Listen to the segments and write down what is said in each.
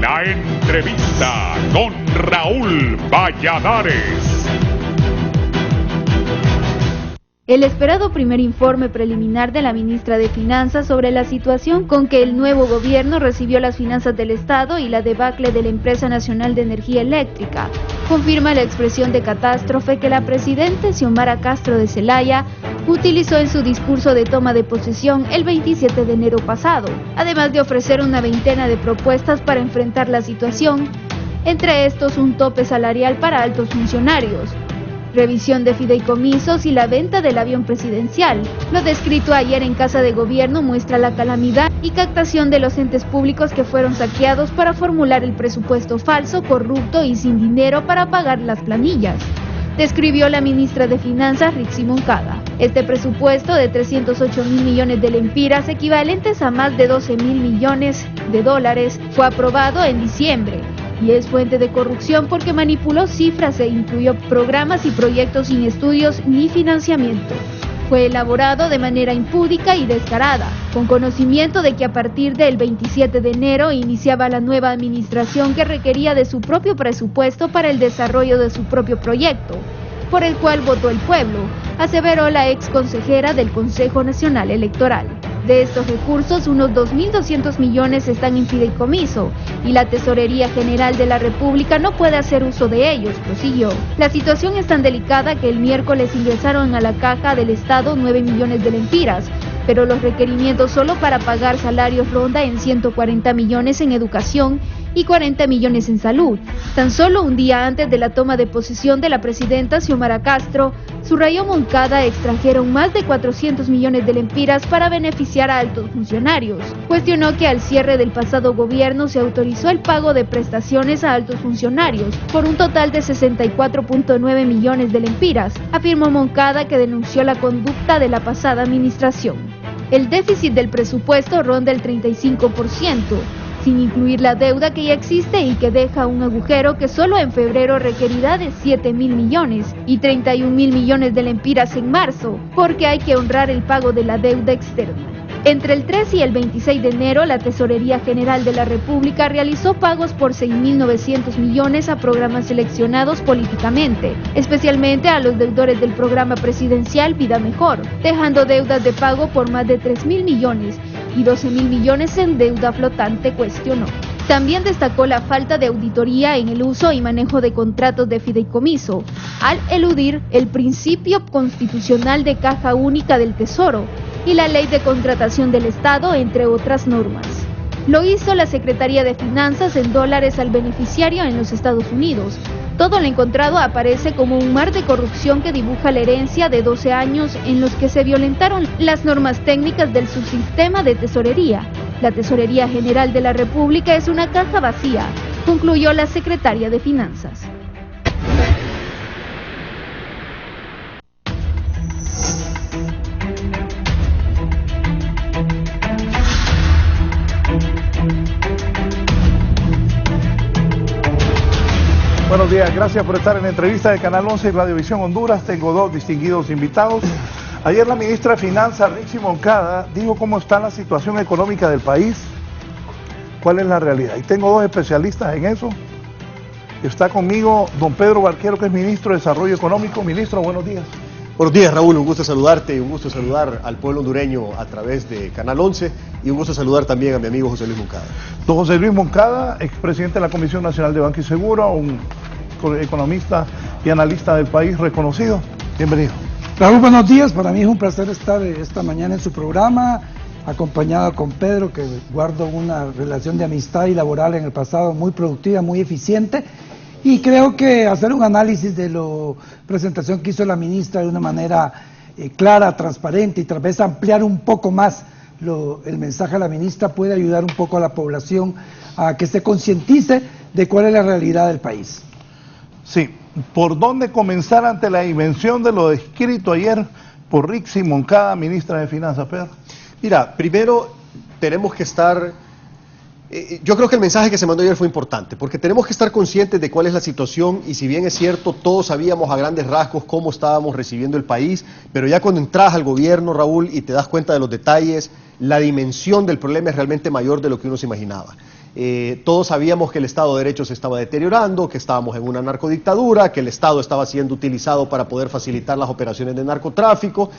La entrevista con Raúl Valladares. El esperado primer informe preliminar de la ministra de Finanzas sobre la situación con que el nuevo gobierno recibió las finanzas del Estado y la debacle de la Empresa Nacional de Energía Eléctrica confirma la expresión de catástrofe que la presidenta Xiomara Castro de Zelaya utilizó en su discurso de toma de posesión el 27 de enero pasado, además de ofrecer una veintena de propuestas para enfrentar la situación, entre estos un tope salarial para altos funcionarios, revisión de fideicomisos y la venta del avión presidencial. Lo descrito ayer en Casa de Gobierno muestra la calamidad y captación de los entes públicos que fueron saqueados para formular el presupuesto falso, corrupto y sin dinero para pagar las planillas, describió la ministra de Finanzas, Rixi Moncada. Este presupuesto de 308.000 millones de lempiras, equivalentes a más de 12.000 millones de dólares, fue aprobado en diciembre y es fuente de corrupción porque manipuló cifras e incluyó programas y proyectos sin estudios ni financiamiento. Fue elaborado de manera impúdica y descarada, con conocimiento de que a partir del 27 de enero iniciaba la nueva administración que requería de su propio presupuesto para el desarrollo de su propio proyecto, por el cual votó el pueblo, aseveró la ex consejera del Consejo Nacional Electoral. De estos recursos, unos 2.200 millones están en fideicomiso y la Tesorería General de la República no puede hacer uso de ellos, prosiguió. La situación es tan delicada que el miércoles ingresaron a la caja del Estado 9 millones de lempiras, pero los requerimientos solo para pagar salarios ronda en 140 millones en educación y 40 millones en salud. Tan solo un día antes de la toma de posesión de la presidenta Xiomara Castro, subrayó Moncada extrajeron más de 400 millones de lempiras para beneficiar a altos funcionarios. Cuestionó que al cierre del pasado gobierno se autorizó el pago de prestaciones a altos funcionarios por un total de 64.9 millones de lempiras. Afirmó Moncada que denunció la conducta de la pasada administración. El déficit del presupuesto ronda el 35%. Sin incluir la deuda que ya existe y que deja un agujero que solo en febrero requerirá de 7.000 millones y 31.000 millones de lempiras en marzo, porque hay que honrar el pago de la deuda externa. Entre el 3 y el 26 de enero, la Tesorería General de la República realizó pagos por 6.900 millones a programas seleccionados políticamente, especialmente a los deudores del programa presidencial Vida Mejor, dejando deudas de pago por más de 3.000 millones y 12.000 millones en deuda flotante, cuestionó. También destacó la falta de auditoría en el uso y manejo de contratos de fideicomiso, al eludir el principio constitucional de caja única del Tesoro y la Ley de Contratación del Estado, entre otras normas. Lo hizo la Secretaría de Finanzas en dólares al beneficiario en los Estados Unidos. Todo lo encontrado aparece como un mar de corrupción que dibuja la herencia de 12 años en los que se violentaron las normas técnicas del subsistema de tesorería. La Tesorería General de la República es una caja vacía, concluyó la secretaria de Finanzas. Buenos días, gracias por estar en la entrevista de Canal 11 y Radiovisión Honduras. Tengo dos distinguidos invitados. Ayer la ministra de Finanzas, Rixi Moncada, dijo cómo está la situación económica del país, cuál es la realidad. Y tengo dos especialistas en eso. Está conmigo don Pedro Barquero, que es ministro de Desarrollo Económico. Ministro, buenos días. Buenos días, Raúl, un gusto saludarte y un gusto saludar al pueblo hondureño a través de Canal 11 y un gusto saludar también a mi amigo José Luis Moncada. Don José Luis Moncada, expresidente de la Comisión Nacional de Banco y Seguro, un economista y analista del país reconocido. Bienvenido. Raúl, buenos días. Para mí es un placer estar esta mañana en su programa, acompañado con Pedro, que guardo una relación de amistad y laboral en el pasado muy productiva, muy eficiente. Y creo que hacer un análisis de la presentación que hizo la ministra de una manera clara, transparente y tal vez ampliar un poco más el mensaje de la ministra puede ayudar un poco a la población a que se concientice de cuál es la realidad del país. Sí, ¿por dónde comenzar ante la dimensión de lo descrito ayer por Rixi Moncada, ministra de Finanzas, Pedro? Mira, primero tenemos que estar... yo creo que el mensaje que se mandó ayer fue importante, porque tenemos que estar conscientes de cuál es la situación y si bien es cierto, todos sabíamos a grandes rasgos cómo estábamos recibiendo el país, pero ya cuando entras al gobierno, Raúl, y te das cuenta de los detalles, la dimensión del problema es realmente mayor de lo que uno se imaginaba. Todos sabíamos que el Estado de Derecho se estaba deteriorando, que estábamos en una narcodictadura, que el Estado estaba siendo utilizado para poder facilitar las operaciones de narcotráfico,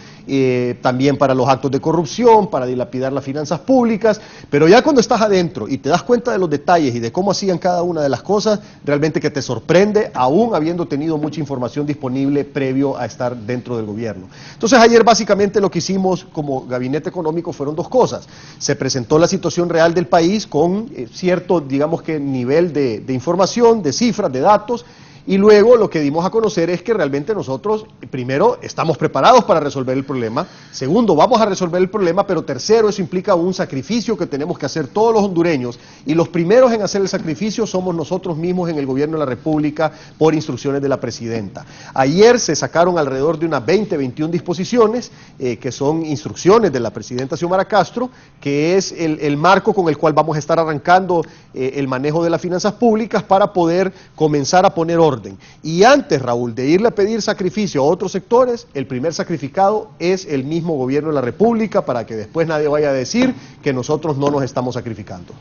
también para los actos de corrupción, para dilapidar las finanzas públicas, pero ya cuando estás adentro y te das cuenta de los detalles y de cómo hacían cada una de las cosas, realmente que te sorprende, aún habiendo tenido mucha información disponible previo a estar dentro del gobierno. Entonces ayer básicamente lo que hicimos como gabinete económico fueron dos cosas. Se presentó la situación real del país con cierto, digamos que nivel de información, de cifras, de datos, y luego lo que dimos a conocer es que realmente nosotros, primero, estamos preparados para resolver el problema, segundo, vamos a resolver el problema, pero tercero, eso implica un sacrificio que tenemos que hacer todos los hondureños, y los primeros en hacer el sacrificio somos nosotros mismos en el gobierno de la República por instrucciones de la presidenta. Ayer se sacaron alrededor de unas 20, 21 disposiciones, que son instrucciones de la presidenta Xiomara Castro, que es el marco con el cual vamos a estar arrancando el manejo de las finanzas públicas para poder comenzar a poner orden. Y antes, Raúl, de irle a pedir sacrificio a otros sectores, el primer sacrificado es el mismo gobierno de la República, para que después nadie vaya a decir que nosotros no nos estamos sacrificando.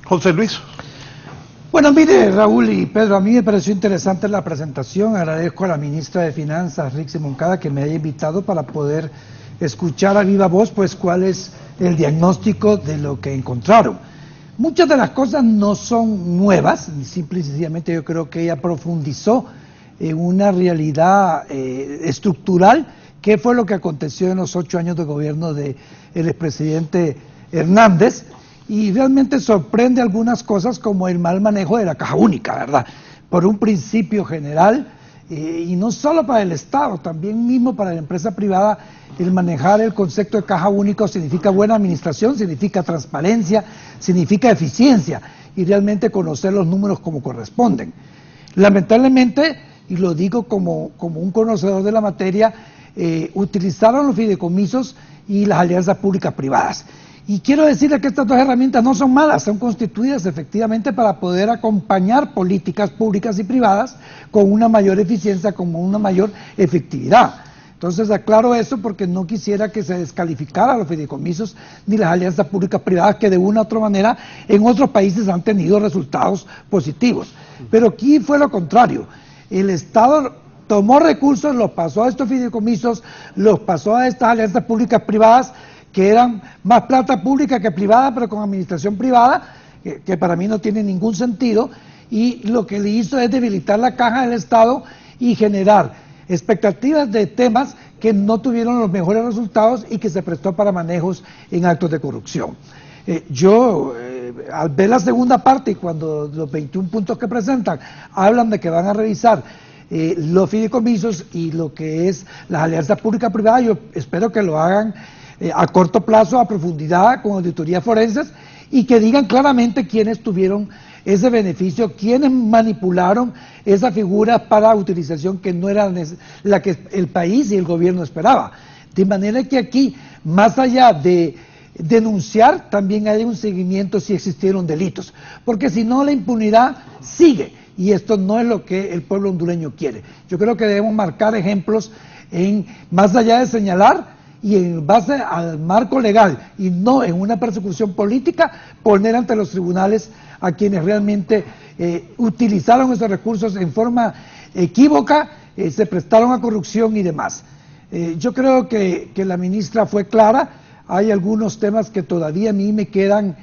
José Luis. Bueno, mire, Raúl y Pedro, a mí me pareció interesante la presentación. Agradezco a la ministra de Finanzas, Rixi Moncada, que me haya invitado para poder escuchar a viva voz, pues, cuál es el diagnóstico de lo que encontraron. Muchas de las cosas no son nuevas, simple y sencillamente yo creo que ella profundizó en una realidad estructural, que fue lo que aconteció en los 8 años de gobierno del expresidente Hernández, y realmente sorprende algunas cosas como el mal manejo de la caja única, ¿verdad? Por un principio general, y no solo para el Estado, también mismo para la empresa privada, el manejar el concepto de caja única significa buena administración, significa transparencia, significa eficiencia y realmente conocer los números como corresponden. Lamentablemente, y lo digo como un conocedor de la materia, utilizaron los fideicomisos y las alianzas públicas privadas. Y quiero decirles que estas dos herramientas no son malas, son constituidas efectivamente para poder acompañar políticas públicas y privadas con una mayor eficiencia, con una mayor efectividad. Entonces aclaro eso porque no quisiera que se descalificara los fideicomisos ni las alianzas públicas privadas, que de una u otra manera en otros países han tenido resultados positivos. Pero aquí fue lo contrario. El Estado tomó recursos, los pasó a estos fideicomisos, los pasó a estas alianzas públicas privadas, que eran más plata pública que privada, pero con administración privada, que para mí no tiene ningún sentido, y lo que le hizo es debilitar la caja del Estado y generar expectativas de temas que no tuvieron los mejores resultados y que se prestó para manejos en actos de corrupción. Al ver la segunda parte y cuando los 21 puntos que presentan hablan de que van a revisar los fideicomisos y lo que es las alianzas públicas-privadas, yo espero que lo hagan a corto plazo, a profundidad, con auditorías forenses, y que digan claramente quiénes tuvieron ese beneficio, quiénes manipularon esa figura para utilización que no era la que el país y el gobierno esperaba. De manera que aquí, más allá de denunciar, también hay un seguimiento si existieron delitos, porque si no la impunidad sigue, y esto no es lo que el pueblo hondureño quiere. Yo creo que debemos marcar ejemplos más allá de señalar, y en base al marco legal y no en una persecución política, poner ante los tribunales a quienes realmente utilizaron esos recursos en forma equívoca, se prestaron a corrupción y demás. Yo creo que la ministra fue clara. Hay algunos temas que todavía a mí me quedan,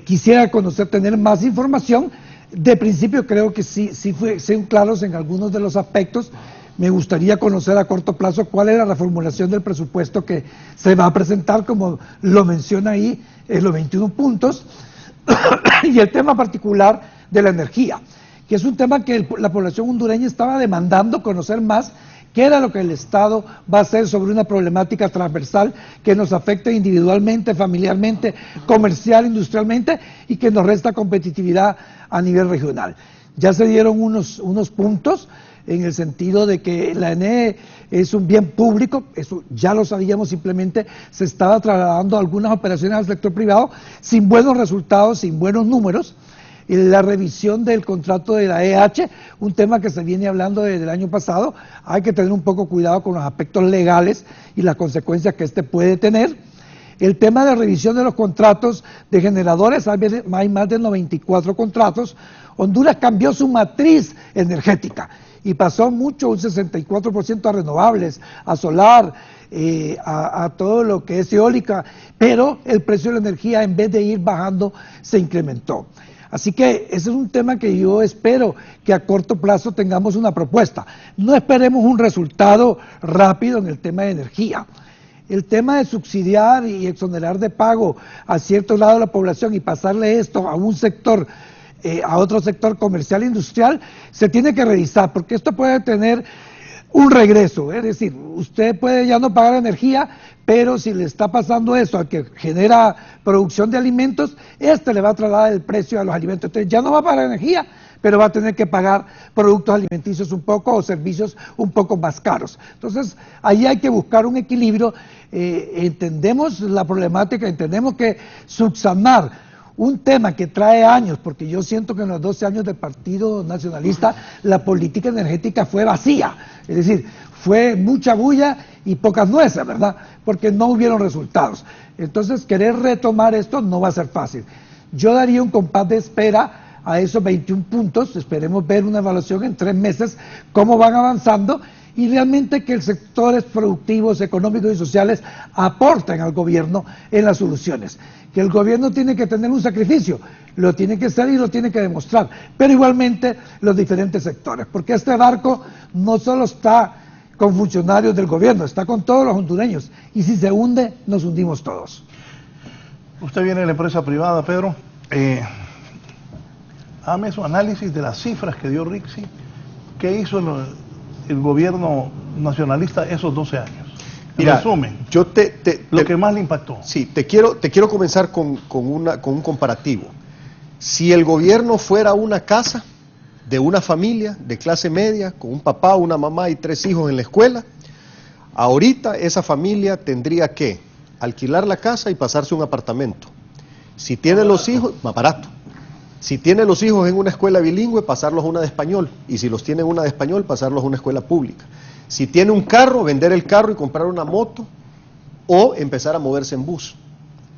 quisiera tener más información. De principio creo que sí fueron claros en algunos de los aspectos. Me gustaría conocer a corto plazo cuál es la reformulación del presupuesto que se va a presentar, como lo menciona ahí en los 21 puntos, y el tema particular de la energía, que es un tema que la población hondureña estaba demandando conocer más, qué era lo que el Estado va a hacer sobre una problemática transversal que nos afecta individualmente, familiarmente, comercial, industrialmente, y que nos resta competitividad a nivel regional. Ya se dieron unos puntos en el sentido de que la ENE es un bien público, eso ya lo sabíamos, simplemente se estaba trasladando algunas operaciones al sector privado sin buenos resultados, sin buenos números. Y la revisión del contrato de la EH, un tema que se viene hablando desde el año pasado, hay que tener un poco cuidado con los aspectos legales y las consecuencias que este puede tener. El tema de revisión de los contratos de generadores, hay más de 94 contratos. Honduras cambió su matriz energética y pasó mucho, un 64% a renovables, a solar, a todo lo que es eólica, pero el precio de la energía, en vez de ir bajando, se incrementó. Así que ese es un tema que yo espero que a corto plazo tengamos una propuesta. No esperemos un resultado rápido en el tema de energía. El tema de subsidiar y exonerar de pago a cierto lado de la población y pasarle esto a un sector, a otro sector comercial e industrial, se tiene que revisar, porque esto puede tener un regreso, es decir, usted puede ya no pagar energía, pero si le está pasando eso al que genera producción de alimentos, le va a trasladar el precio a los alimentos. Entonces ya no va a pagar energía, pero va a tener que pagar productos alimenticios un poco o servicios un poco más caros. Entonces ahí hay que buscar un equilibrio. Entendemos la problemática, entendemos que subsanar un tema que trae años, porque yo siento que en los 12 años del Partido Nacionalista la política energética fue vacía, es decir, fue mucha bulla y pocas nueces, ¿verdad? Porque no hubieron resultados. Entonces, querer retomar esto no va a ser fácil. Yo daría un compás de espera a esos 21 puntos, esperemos ver una evaluación en 3 meses, cómo van avanzando, y realmente que los sectores productivos, económicos y sociales aporten al gobierno en las soluciones. Que el gobierno tiene que tener un sacrificio, lo tiene que hacer y lo tiene que demostrar, pero igualmente los diferentes sectores, porque este barco no solo está con funcionarios del gobierno, está con todos los hondureños, y si se hunde, nos hundimos todos. Usted viene de la empresa privada, Pedro. Hágame su análisis de las cifras que dio Rixi. ¿Qué hizo el gobierno nacionalista esos 12 años? Mira, resumen, lo que más le impactó. Sí, te quiero comenzar con un comparativo. Si el gobierno fuera una casa de una familia de clase media, con un papá, una mamá y 3 hijos en la escuela, ahorita esa familia tendría que alquilar la casa y pasarse a un apartamento. Si tiene los hijos, más barato. Si tiene los hijos en una escuela bilingüe, pasarlos a una de español. Y si los tiene en una de español, pasarlos a una escuela pública. Si tiene un carro, vender el carro y comprar una moto, o empezar a moverse en bus,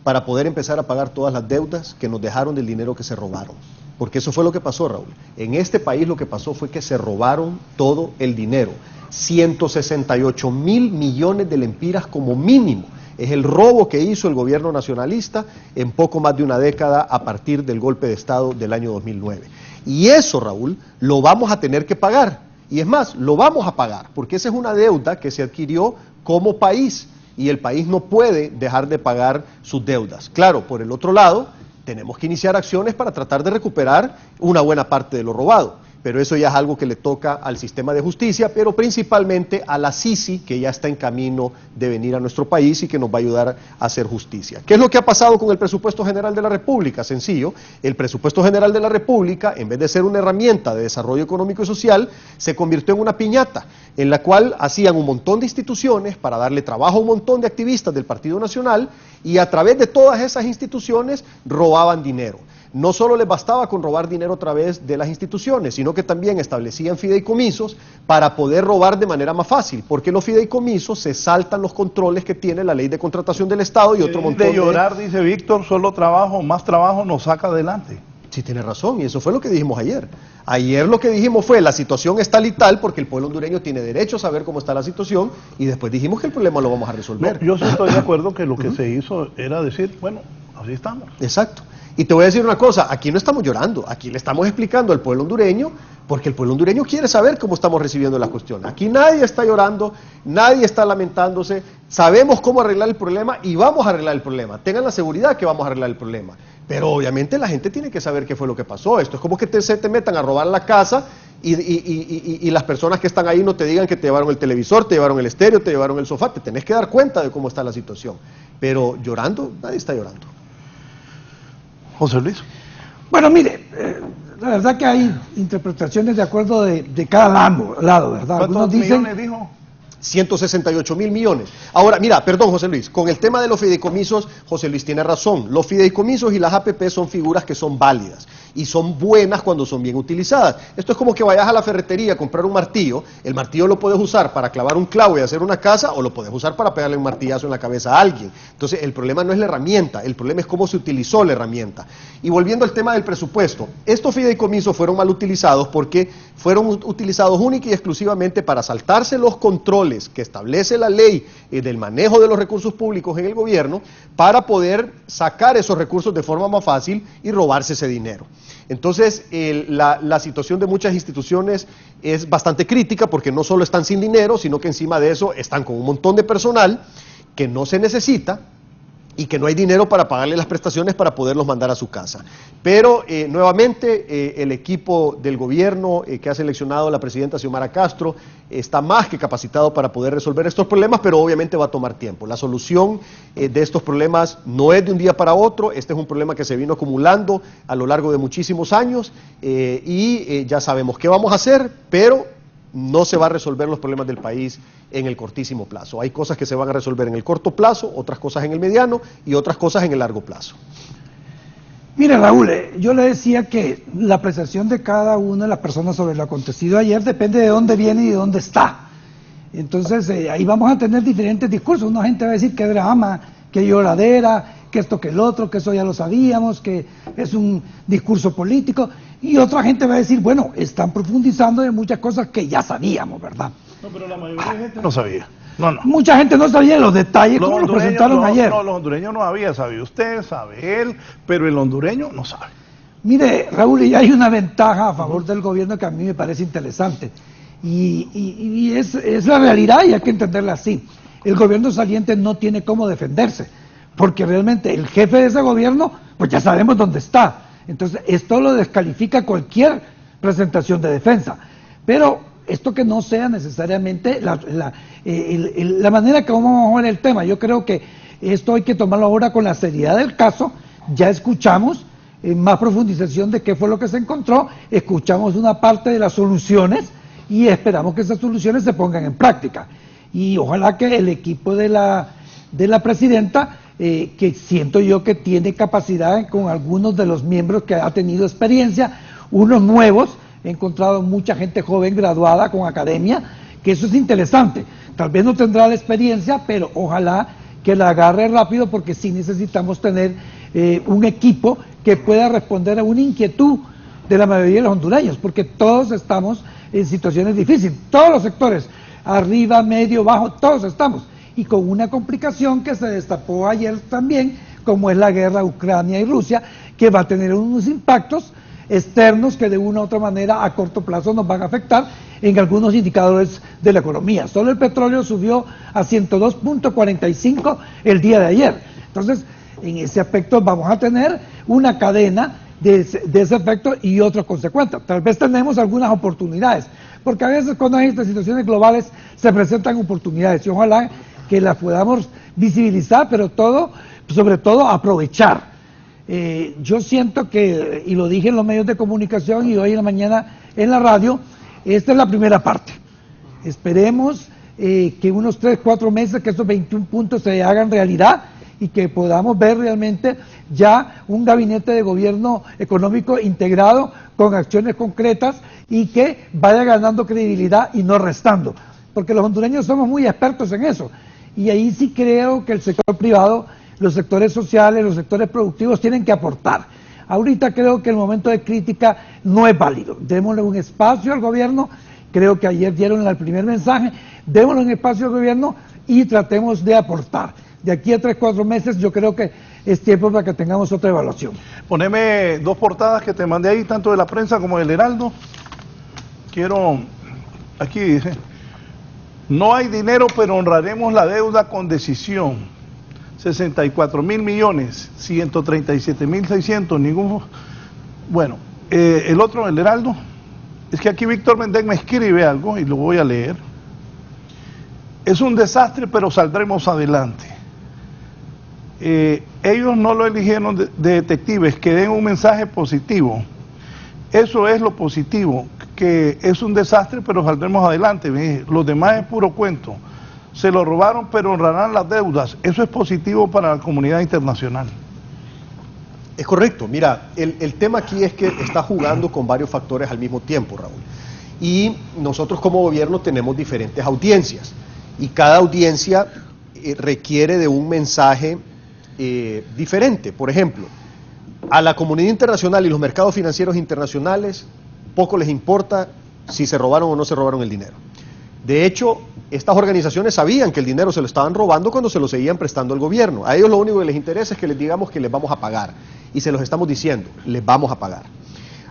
para poder empezar a pagar todas las deudas que nos dejaron del dinero que se robaron. Porque eso fue lo que pasó, Raúl. En este país lo que pasó fue que se robaron todo el dinero. 168,000 millones de lempiras como mínimo. Es el robo que hizo el gobierno nacionalista en poco más de una década a partir del golpe de Estado del año 2009. Y eso, Raúl, lo vamos a tener que pagar. Y es más, lo vamos a pagar, porque esa es una deuda que se adquirió como país, y el país no puede dejar de pagar sus deudas. Claro, por el otro lado, tenemos que iniciar acciones para tratar de recuperar una buena parte de lo robado. Pero eso ya es algo que le toca al sistema de justicia, pero principalmente a la Sisi, que ya está en camino de venir a nuestro país y que nos va a ayudar a hacer justicia. ¿Qué es lo que ha pasado con el Presupuesto General de la República? Sencillo, el Presupuesto General de la República, en vez de ser una herramienta de desarrollo económico y social, se convirtió en una piñata, en la cual hacían un montón de instituciones para darle trabajo a un montón de activistas del Partido Nacional, y a través de todas esas instituciones robaban dinero. No solo les bastaba con robar dinero a través de las instituciones, sino que también establecían fideicomisos para poder robar de manera más fácil, porque los fideicomisos se saltan los controles que tiene la ley de contratación del Estado y otro montón de llorar, dice Víctor, solo trabajo, más trabajo nos saca adelante. Sí, tiene razón, y eso fue lo que dijimos ayer. Ayer lo que dijimos fue, la situación es tal y tal, porque el pueblo hondureño tiene derecho a saber cómo está la situación, y después dijimos que el problema lo vamos a resolver. No, yo sí estoy de acuerdo que lo que se hizo era decir, bueno, así estamos. Exacto. Y te voy a decir una cosa, aquí no estamos llorando, aquí le estamos explicando al pueblo hondureño, porque el pueblo hondureño quiere saber cómo estamos recibiendo las cuestiones. Aquí nadie está llorando, nadie está lamentándose, sabemos cómo arreglar el problema y vamos a arreglar el problema. Tengan la seguridad que vamos a arreglar el problema. Pero obviamente la gente tiene que saber qué fue lo que pasó. Esto es como que se te metan a robar la casa y las personas que están ahí no te digan que te llevaron el televisor, te llevaron el estéreo, te llevaron el sofá. Te tenés que dar cuenta de cómo está la situación. Pero llorando, nadie está llorando. José Luis. Bueno, mire, la verdad que hay interpretaciones de acuerdo de cada lado, ¿verdad? ¿Cuántos millones dijo? 168,000 millones. Ahora, mira, perdón, José Luis, con el tema de los fideicomisos, José Luis tiene razón. Los fideicomisos y las APP son figuras que son válidas. y son buenas cuando son bien utilizadas. Esto es como que vayas a la ferretería a comprar un martillo, el martillo lo puedes usar para clavar un clavo y hacer una casa, o lo puedes usar para pegarle un martillazo en la cabeza a alguien. Entonces el problema no es la herramienta, el problema es cómo se utilizó la herramienta. Y volviendo al tema del presupuesto, estos fideicomisos fueron mal utilizados porque fueron utilizados única y exclusivamente para saltarse los controles que establece la ley del manejo de los recursos públicos en el gobierno, para poder sacar esos recursos de forma más fácil y robarse ese dinero. Entonces la situación de muchas instituciones es bastante crítica, porque no solo están sin dinero, sino que encima de eso están con un montón de personal que no se necesita y que no hay dinero para pagarle las prestaciones para poderlos mandar a su casa. Pero nuevamente el equipo del gobierno que ha seleccionado la presidenta Xiomara Castro está más que capacitado para poder resolver estos problemas, pero obviamente va a tomar tiempo. La solución de estos problemas no es de un día para otro. Este es un problema que se vino acumulando a lo largo de muchísimos años y ya sabemos qué vamos a hacer, pero no se va a resolver los problemas del país en el cortísimo plazo. Hay cosas que se van a resolver en el corto plazo, otras cosas en el mediano y otras cosas en el largo plazo. Mire, Raúl, yo le decía que la apreciación de cada una de las personas sobre lo acontecido ayer depende de dónde viene y de dónde está. Entonces ahí vamos a tener diferentes discursos. Una gente va a decir que drama, que lloradera, que esto, que el otro, que eso ya lo sabíamos, que es un discurso político, y otra gente va a decir, bueno, están profundizando en muchas cosas que ya sabíamos, ¿verdad? No, pero la mayoría de gente no sabía. No. Mucha gente no sabía los detalles como los presentaron ayer. No, los hondureños no había sabido. Usted sabe, él, pero el hondureño no sabe. Mire, Raúl, y hay una ventaja a favor del gobierno que a mí me parece interesante, y es la realidad, y hay que entenderla así. El gobierno saliente no tiene cómo defenderse, porque realmente el jefe de ese gobierno, pues ya sabemos dónde está. Entonces, esto lo descalifica cualquier presentación de defensa. Pero esto que no sea necesariamente la manera que vamos a ver el tema. Yo creo que esto hay que tomarlo ahora con la seriedad del caso. Ya escuchamos más profundización de qué fue lo que se encontró, escuchamos una parte de las soluciones y esperamos que esas soluciones se pongan en práctica. Y ojalá que el equipo de la presidenta, que siento yo que tiene capacidad con algunos de los miembros que ha tenido experiencia, unos nuevos, he encontrado mucha gente joven graduada con academia, que eso es interesante. Tal vez no tendrá la experiencia, pero ojalá que la agarre rápido, porque sí necesitamos tener un equipo que pueda responder a una inquietud de la mayoría de los hondureños, porque todos estamos en situaciones difíciles, todos los sectores, arriba, medio, bajo, todos estamos, y con una complicación que se destapó ayer también, como es la guerra Ucrania y Rusia, que va a tener unos impactos externos que de una u otra manera a corto plazo nos van a afectar en algunos indicadores de la economía. Solo el petróleo subió a 102.45 el día de ayer. Entonces, en ese aspecto vamos a tener una cadena de ese efecto y otros consecuencias. Tal vez tenemos algunas oportunidades, porque a veces cuando hay estas situaciones globales se presentan oportunidades y ojalá que las podamos visibilizar, pero sobre todo aprovechar. Yo siento que, y lo dije en los medios de comunicación y hoy en la mañana en la radio, esta es la primera parte. Esperemos que unos 3-4 meses que estos 21 puntos se hagan realidad y que podamos ver realmente ya un gabinete de gobierno económico integrado con acciones concretas y que vaya ganando credibilidad y no restando, porque los hondureños somos muy expertos en eso, y ahí sí creo que el sector privado, los sectores sociales, los sectores productivos tienen que aportar. Ahorita creo que el momento de crítica no es válido. Démosle un espacio al gobierno, creo que ayer dieron el primer mensaje, démosle un espacio al gobierno y tratemos de aportar. De aquí a 3-4 meses yo creo que es tiempo para que tengamos otra evaluación. Poneme 2 portadas que te mandé ahí, tanto de la prensa como del Heraldo. Aquí dice, no hay dinero pero honraremos la deuda con decisión. 64.000 millones, 137.600, ningún... Bueno, el otro, el Heraldo, es que aquí Víctor Mendez me escribe algo y lo voy a leer. Es un desastre, pero saldremos adelante. Ellos no lo eligieron de detectives, que den un mensaje positivo. Eso es lo positivo, que es un desastre, pero saldremos adelante. Los demás es puro cuento. Se lo robaron, pero honrarán las deudas. Eso es positivo para la comunidad internacional. Es correcto. Mira, el tema aquí es que está jugando con varios factores al mismo tiempo, Raúl. Y nosotros como gobierno tenemos diferentes audiencias. Y cada audiencia requiere de un mensaje diferente. Por ejemplo, a la comunidad internacional y los mercados financieros internacionales poco les importa si se robaron o no se robaron el dinero. De hecho, estas organizaciones sabían que el dinero se lo estaban robando cuando se lo seguían prestando al gobierno. A ellos lo único que les interesa es que les digamos que les vamos a pagar. Y se los estamos diciendo, les vamos a pagar.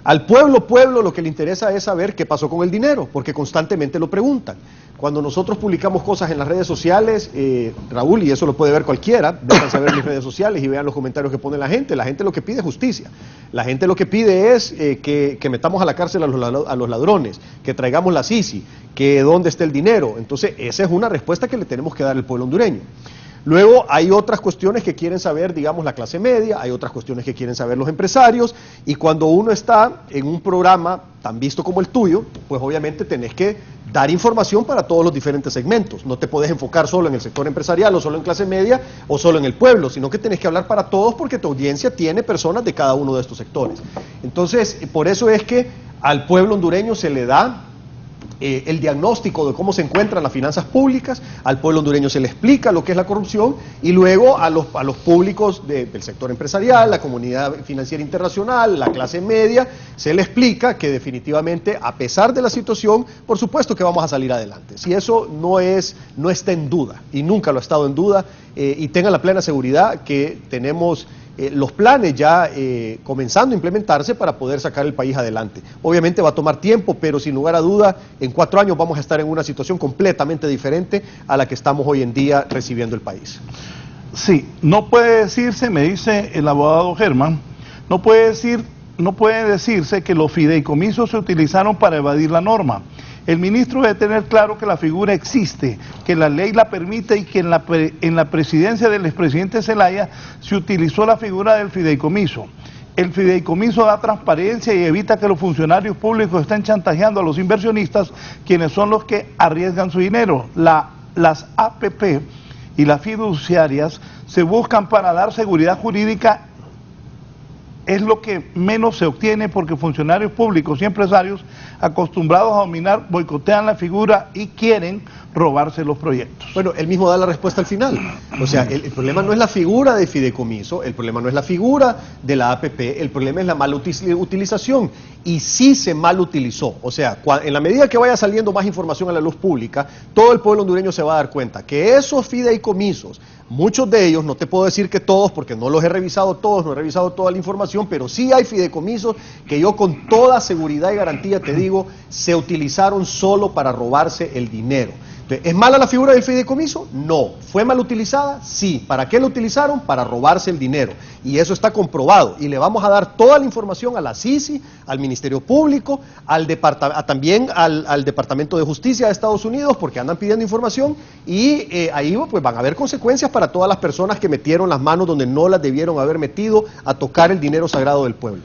Al pueblo lo que le interesa es saber qué pasó con el dinero, porque constantemente lo preguntan. Cuando nosotros publicamos cosas en las redes sociales, Raúl, y eso lo puede ver cualquiera, déjense ver mis redes sociales y vean los comentarios que pone la gente lo que pide es justicia. La gente lo que pide es que metamos a la cárcel a los ladrones, que traigamos la Sisi, que dónde está el dinero. Entonces, esa es una respuesta que le tenemos que dar al pueblo hondureño. Luego hay otras cuestiones que quieren saber, digamos, la clase media, hay otras cuestiones que quieren saber los empresarios, y cuando uno está en un programa tan visto como el tuyo, pues obviamente tenés que dar información para todos los diferentes segmentos. No te podés enfocar solo en el sector empresarial o solo en clase media o solo en el pueblo, sino que tenés que hablar para todos porque tu audiencia tiene personas de cada uno de estos sectores. Entonces, por eso es que al pueblo hondureño se le da el diagnóstico de cómo se encuentran las finanzas públicas, al pueblo hondureño se le explica lo que es la corrupción y luego a los públicos del sector empresarial, la comunidad financiera internacional, la clase media, se le explica que definitivamente a pesar de la situación, por supuesto que vamos a salir adelante. Si eso no está en duda y nunca lo ha estado en duda, y tengan la plena seguridad que tenemos los planes ya comenzando a implementarse para poder sacar el país adelante. Obviamente va a tomar tiempo, pero sin lugar a duda, en 4 años vamos a estar en una situación completamente diferente a la que estamos hoy en día recibiendo el país. Sí, no puede decirse, me dice el abogado Germán, no puede decirse que los fideicomisos se utilizaron para evadir la norma. El ministro debe tener claro que la figura existe, que la ley la permite y que en la presidencia del expresidente Zelaya se utilizó la figura del fideicomiso. El fideicomiso da transparencia y evita que los funcionarios públicos estén chantajeando a los inversionistas, quienes son los que arriesgan su dinero. Las APP y las fiduciarias se buscan para dar seguridad jurídica. Es lo que menos se obtiene porque funcionarios públicos y empresarios acostumbrados a dominar boicotean la figura y quieren robarse los proyectos. Bueno, él mismo da la respuesta al final. O sea, el problema no es la figura de fideicomiso, el problema no es la figura de la APP, el problema es la mala utilización. Y sí se mal utilizó. O sea, en la medida que vaya saliendo más información a la luz pública, todo el pueblo hondureño se va a dar cuenta que esos fideicomisos, muchos de ellos, no te puedo decir que todos, porque no los he revisado todos, no he revisado toda la información, pero sí hay fideicomisos que yo con toda seguridad y garantía te digo, se utilizaron solo para robarse el dinero. Entonces, ¿es mala la figura del fideicomiso? No. ¿Fue mal utilizada? Sí. ¿Para qué lo utilizaron? Para robarse el dinero. Y eso está comprobado. Y le vamos a dar toda la información a la Sisi, al Ministerio Público, también al Departamento de Justicia de Estados Unidos, porque andan pidiendo información, y ahí pues van a haber consecuencias para todas las personas que metieron las manos donde no las debieron haber metido a tocar el dinero sagrado del pueblo.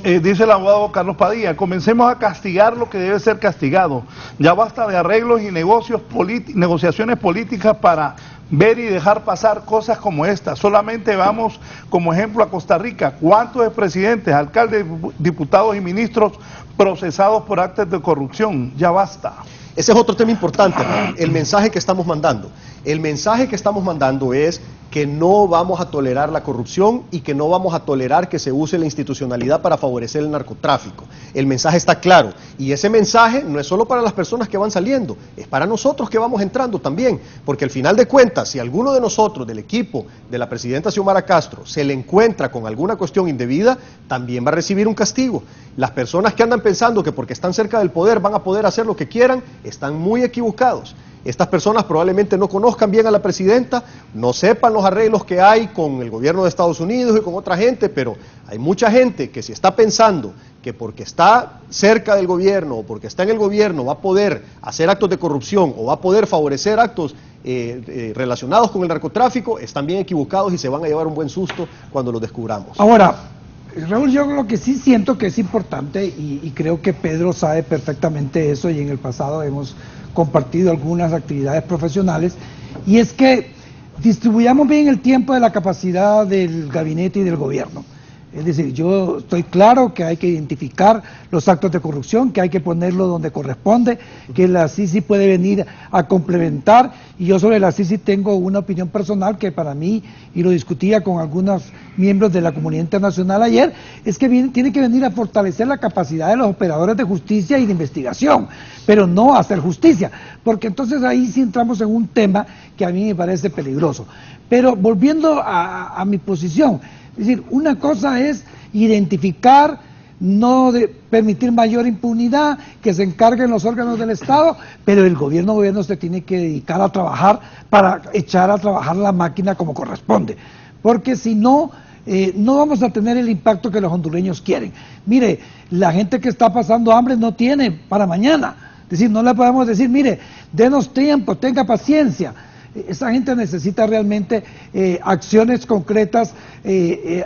Dice el abogado Carlos Padilla, comencemos a castigar lo que debe ser castigado. Ya basta de arreglos y negociaciones políticas para ver y dejar pasar cosas como esta. Solamente vamos como ejemplo a Costa Rica. ¿Cuántos expresidentes, alcaldes, diputados y ministros procesados por actos de corrupción? Ya basta. Ese es otro tema importante, el mensaje que estamos mandando. El mensaje que estamos mandando es que no vamos a tolerar la corrupción y que no vamos a tolerar que se use la institucionalidad para favorecer el narcotráfico. El mensaje está claro y ese mensaje no es solo para las personas que van saliendo, es para nosotros que vamos entrando también, porque al final de cuentas, si alguno de nosotros del equipo de la presidenta Xiomara Castro se le encuentra con alguna cuestión indebida, también va a recibir un castigo. Las personas que andan pensando que porque están cerca del poder van a poder hacer lo que quieran, están muy equivocados. Estas personas probablemente no conozcan bien a la presidenta, no sepan los arreglos que hay con el gobierno de Estados Unidos y con otra gente, pero hay mucha gente que si está pensando que porque está cerca del gobierno o porque está en el gobierno va a poder hacer actos de corrupción o va a poder favorecer actos relacionados con el narcotráfico, están bien equivocados y se van a llevar un buen susto cuando los descubramos. Ahora, Raúl, yo lo que sí siento que es importante y creo que Pedro sabe perfectamente eso y en el pasado hemos compartido algunas actividades profesionales, y es que distribuyamos bien el tiempo de la capacidad del gabinete y del gobierno. Es decir, yo estoy claro que hay que identificar los actos de corrupción, que hay que ponerlo donde corresponde, que la CICI puede venir a complementar, y yo sobre la CICI tengo una opinión personal que para mí, y lo discutía con algunos miembros de la comunidad internacional ayer, es que tiene que venir a fortalecer la capacidad de los operadores de justicia y de investigación, pero no a hacer justicia, porque entonces ahí sí entramos en un tema que a mí me parece peligroso. Pero volviendo a mi posición, es decir, una cosa es identificar, no permitir mayor impunidad, que se encarguen los órganos del Estado, pero el gobierno se tiene que dedicar a trabajar para echar a trabajar la máquina como corresponde, porque si no, no vamos a tener el impacto que los hondureños quieren. Mire, la gente que está pasando hambre no tiene para mañana, es decir, no le podemos decir, mire, denos tiempo, tenga paciencia. Esa gente necesita realmente acciones concretas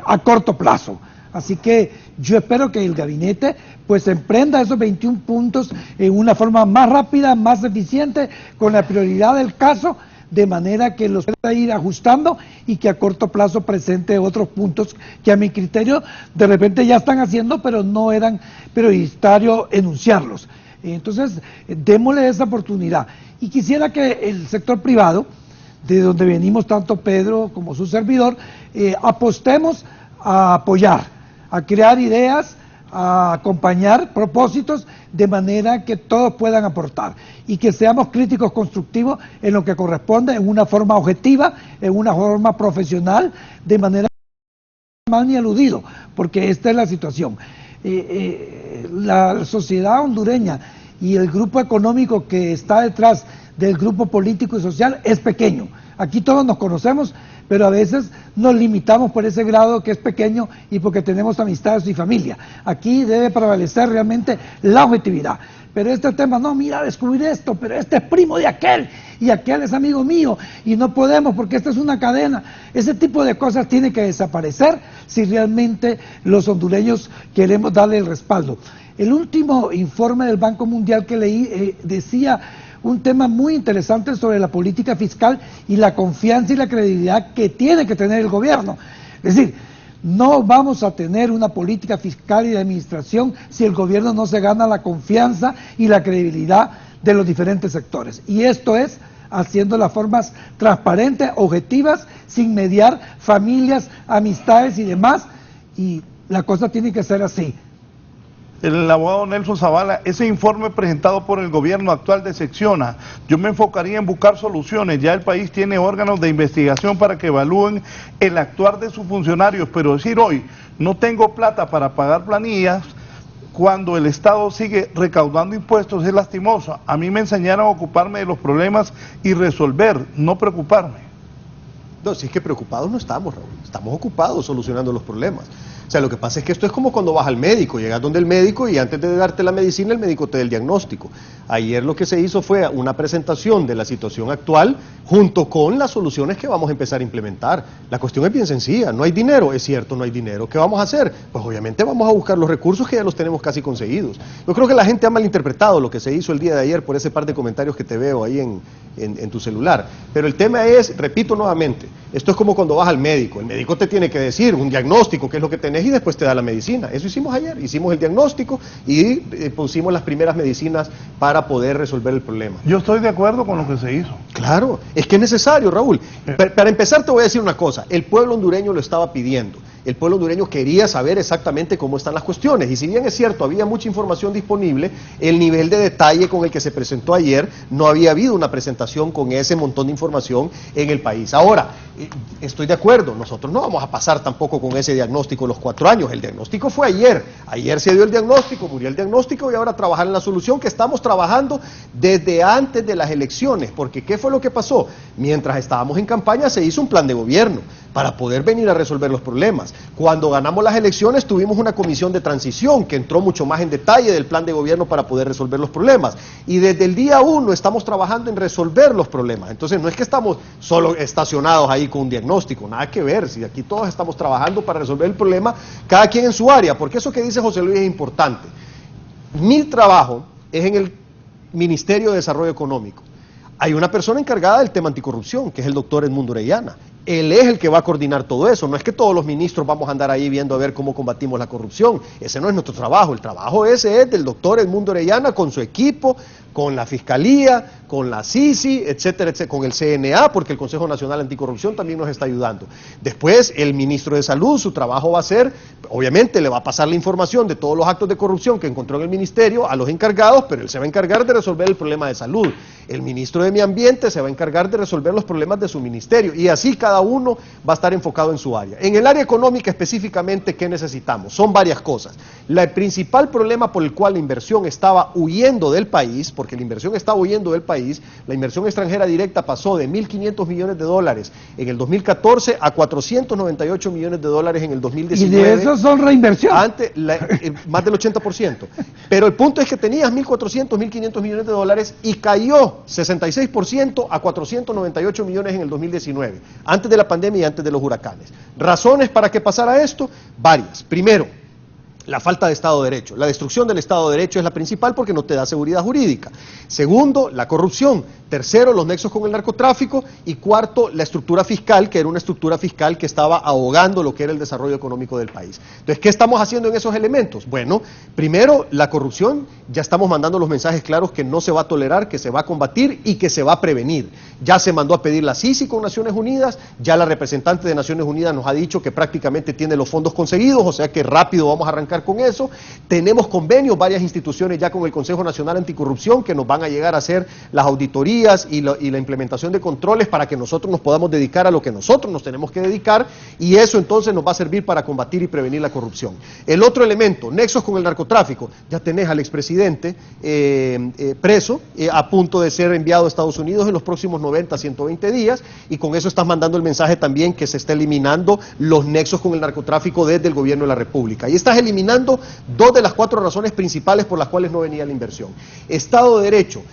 a corto plazo. Así que yo espero que el gabinete pues emprenda esos 21 puntos en una forma más rápida, más eficiente, con la prioridad del caso, de manera que los pueda ir ajustando y que a corto plazo presente otros puntos que a mi criterio de repente ya están haciendo, pero no eran prioritario enunciarlos. Entonces, démosle esa oportunidad. Y quisiera que el sector privado, de donde venimos tanto Pedro como su servidor, apostemos a apoyar, a crear ideas, a acompañar propósitos, de manera que todos puedan aportar y que seamos críticos constructivos en lo que corresponde, en una forma objetiva, en una forma profesional, de manera que no mal ni aludido, porque esta es la situación. La sociedad hondureña y el grupo económico que está detrás del grupo político y social es pequeño. Aquí todos nos conocemos, pero a veces nos limitamos por ese grado que es pequeño y porque tenemos amistades y familia. Aquí debe prevalecer realmente la objetividad. Pero este tema, no, mira, descubrir esto, pero este es primo de aquel, y aquel es amigo mío, y no podemos porque esta es una cadena. Ese tipo de cosas tiene que desaparecer si realmente los hondureños queremos darle el respaldo. El último informe del Banco Mundial que leí decía un tema muy interesante sobre la política fiscal y la confianza y la credibilidad que tiene que tener el gobierno. Es decir, no vamos a tener una política fiscal y de administración si el gobierno no se gana la confianza y la credibilidad de los diferentes sectores. Y esto es haciendo las formas transparentes, objetivas, sin mediar familias, amistades y demás. Y la cosa tiene que ser así. El abogado Nelson Zavala, ese informe presentado por el gobierno actual decepciona. Yo me enfocaría en buscar soluciones. Ya el país tiene órganos de investigación para que evalúen el actuar de sus funcionarios, pero decir hoy, no tengo plata para pagar planillas, cuando el Estado sigue recaudando impuestos, es lastimoso. A mí me enseñaron a ocuparme de los problemas y resolver, no preocuparme. No, si es que preocupados no estamos, Raúl. Estamos ocupados solucionando los problemas. O sea, lo que pasa es que esto es como cuando vas al médico, llegas donde el médico y antes de darte la medicina, el médico te da el diagnóstico. Ayer lo que se hizo fue una presentación de la situación actual junto con las soluciones que vamos a empezar a implementar. La cuestión es bien sencilla, no hay dinero, es cierto, no hay dinero. ¿Qué vamos a hacer? Pues obviamente vamos a buscar los recursos que ya los tenemos casi conseguidos. Yo creo que la gente ha malinterpretado lo que se hizo el día de ayer por ese par de comentarios que te veo ahí en tu celular. Pero el tema es, repito nuevamente, esto es como cuando vas al médico. El médico te tiene que decir un diagnóstico, qué es lo que tenés, y después te da la medicina. Eso hicimos ayer, hicimos el diagnóstico y pusimos las primeras medicinas para poder resolver el problema. Yo estoy de acuerdo con lo que se hizo. Claro, es que es necesario, Raúl. Para empezar te voy a decir una cosa, el pueblo hondureño lo estaba pidiendo. El pueblo hondureño quería saber exactamente cómo están las cuestiones, y si bien es cierto, había mucha información disponible, el nivel de detalle con el que se presentó ayer, no había habido una presentación con ese montón de información en el país. Ahora, estoy de acuerdo, nosotros no vamos a pasar tampoco con ese diagnóstico los 4 años, el diagnóstico fue ayer se dio el diagnóstico, murió el diagnóstico y ahora trabajar en la solución que estamos trabajando desde antes de las elecciones, porque ¿qué fue lo que pasó? Mientras estábamos en campaña se hizo un plan de gobierno para poder venir a resolver los problemas. Cuando ganamos las elecciones tuvimos una comisión de transición que entró mucho más en detalle del plan de gobierno para poder resolver los problemas. Y desde el día 1 estamos trabajando en resolver los problemas. Entonces no es que estamos solo estacionados ahí con un diagnóstico, nada que ver. Si aquí todos estamos trabajando para resolver el problema, cada quien en su área, porque eso que dice José Luis es importante. Mi trabajo es en el Ministerio de Desarrollo Económico. Hay una persona encargada del tema anticorrupción, que es el doctor Edmundo Orellana. Él es el que va a coordinar todo eso. No es que todos los ministros vamos a andar ahí viendo a ver cómo combatimos la corrupción. Ese no es nuestro trabajo. El trabajo ese es del doctor Edmundo Orellana con su equipo, con la Fiscalía, con la CICI, etcétera, etcétera, con el CNA, porque el Consejo Nacional Anticorrupción también nos está ayudando. Después, el ministro de Salud, su trabajo va a ser, obviamente le va a pasar la información de todos los actos de corrupción que encontró en el ministerio a los encargados, pero él se va a encargar de resolver el problema de salud. El ministro de Medio Ambiente se va a encargar de resolver los problemas de su ministerio, y así cada uno va a estar enfocado en su área. En el área económica específicamente, ¿qué necesitamos? Son varias cosas. El principal problema por el cual la inversión estaba huyendo del país, porque la inversión estaba huyendo del país, la inversión extranjera directa pasó de 1.500 millones de dólares en el 2014 a 498 millones de dólares en el 2019. ¿Y de esos son reinversión? Más del 80%. Pero el punto es que tenías 1.400, 1.500 millones de dólares y cayó 66% a 498 millones en el 2019, antes de la pandemia y antes de los huracanes. ¿Razones para que pasara esto? Varias. Primero, la falta de Estado de Derecho. La destrucción del Estado de Derecho es la principal porque no te da seguridad jurídica. Segundo, la corrupción. Tercero, los nexos con el narcotráfico. Y cuarto, la estructura fiscal, que era una estructura fiscal que estaba ahogando lo que era el desarrollo económico del país. Entonces, ¿qué estamos haciendo en esos elementos? Bueno, primero, la corrupción, ya estamos mandando los mensajes claros que no se va a tolerar, que se va a combatir y que se va a prevenir. Ya se mandó a pedir la CICI con Naciones Unidas, ya la representante de Naciones Unidas nos ha dicho que prácticamente tiene los fondos conseguidos, o sea que rápido vamos a arrancar con eso. Tenemos convenios, varias instituciones ya con el Consejo Nacional Anticorrupción que nos van a llegar a hacer las auditorías y la implementación de controles para que nosotros nos podamos dedicar a lo que nosotros nos tenemos que dedicar, y eso entonces nos va a servir para combatir y prevenir la corrupción. El otro elemento, nexos con el narcotráfico. Ya tenés al expresidente preso, a punto de ser enviado a Estados Unidos en los próximos 90, 120 días, y con eso estás mandando el mensaje también que se está eliminando los nexos con el narcotráfico desde el gobierno de la República. Y estás eliminando 2 de las 4 razones principales por las cuales no venía la inversión. Estado de Derecho.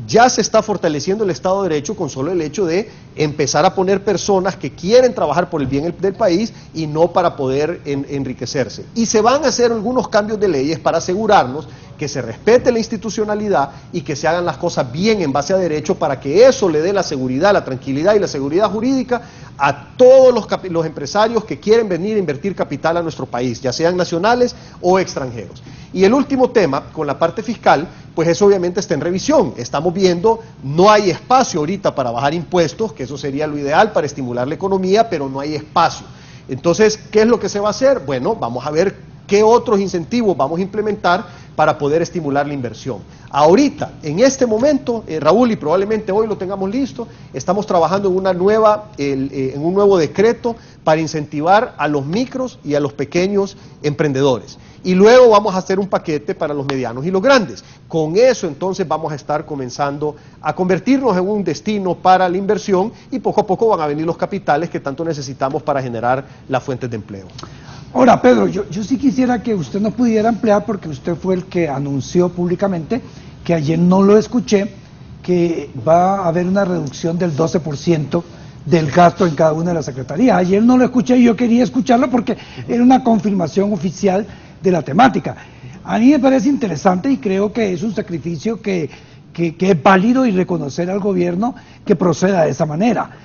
Ya se está fortaleciendo el Estado de Derecho con solo el hecho de empezar a poner personas que quieren trabajar por el bien del país y no para poder enriquecerse. Y se van a hacer algunos cambios de leyes para asegurarnos que se respete la institucionalidad y que se hagan las cosas bien en base a derecho, para que eso le dé la seguridad, la tranquilidad y la seguridad jurídica a todos los empresarios que quieren venir a invertir capital a nuestro país, ya sean nacionales o extranjeros. Y el último tema, con la parte fiscal, pues eso obviamente está en revisión. Estamos viendo, no hay espacio ahorita para bajar impuestos, que eso sería lo ideal para estimular la economía, pero no hay espacio. Entonces, ¿qué es lo que se va a hacer? Bueno, vamos a ver qué otros incentivos vamos a implementar para poder estimular la inversión. Ahorita, en este momento, Raúl, y probablemente hoy lo tengamos listo, estamos trabajando en en un nuevo decreto para incentivar a los micros y a los pequeños emprendedores. Y luego vamos a hacer un paquete para los medianos y los grandes. Con eso entonces vamos a estar comenzando a convertirnos en un destino para la inversión, y poco a poco van a venir los capitales que tanto necesitamos para generar las fuentes de empleo. Ahora, Pedro, yo sí quisiera que usted nos pudiera ampliar, porque usted fue el que anunció públicamente, que ayer no lo escuché, que va a haber una reducción del 12% del gasto en cada una de las secretarías. Ayer no lo escuché y yo quería escucharlo porque era una confirmación oficial de la temática. A mí me parece interesante y creo que es un sacrificio que es válido, y reconocer al gobierno que proceda de esa manera.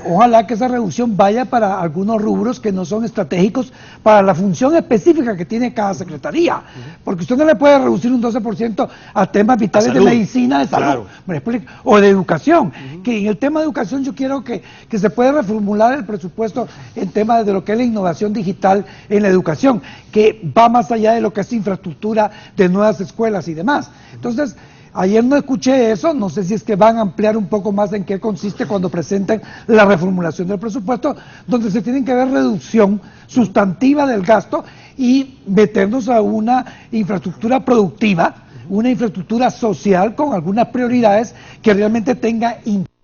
Ojalá que esa reducción vaya para algunos rubros que no son estratégicos para la función específica que tiene cada secretaría, porque usted no le puede reducir un 12% a temas vitales de medicina, de salud, claro, ¿me explico? O de educación, que en el tema de educación yo quiero que se pueda reformular el presupuesto en temas de lo que es la innovación digital en la educación, que va más allá de lo que es infraestructura de nuevas escuelas y demás. Entonces, ayer no escuché eso, no sé si es que van a ampliar un poco más en qué consiste cuando presenten la reformulación del presupuesto, donde se tiene que ver reducción sustantiva del gasto y meternos a una infraestructura productiva, una infraestructura social con algunas prioridades que realmente tenga impacto.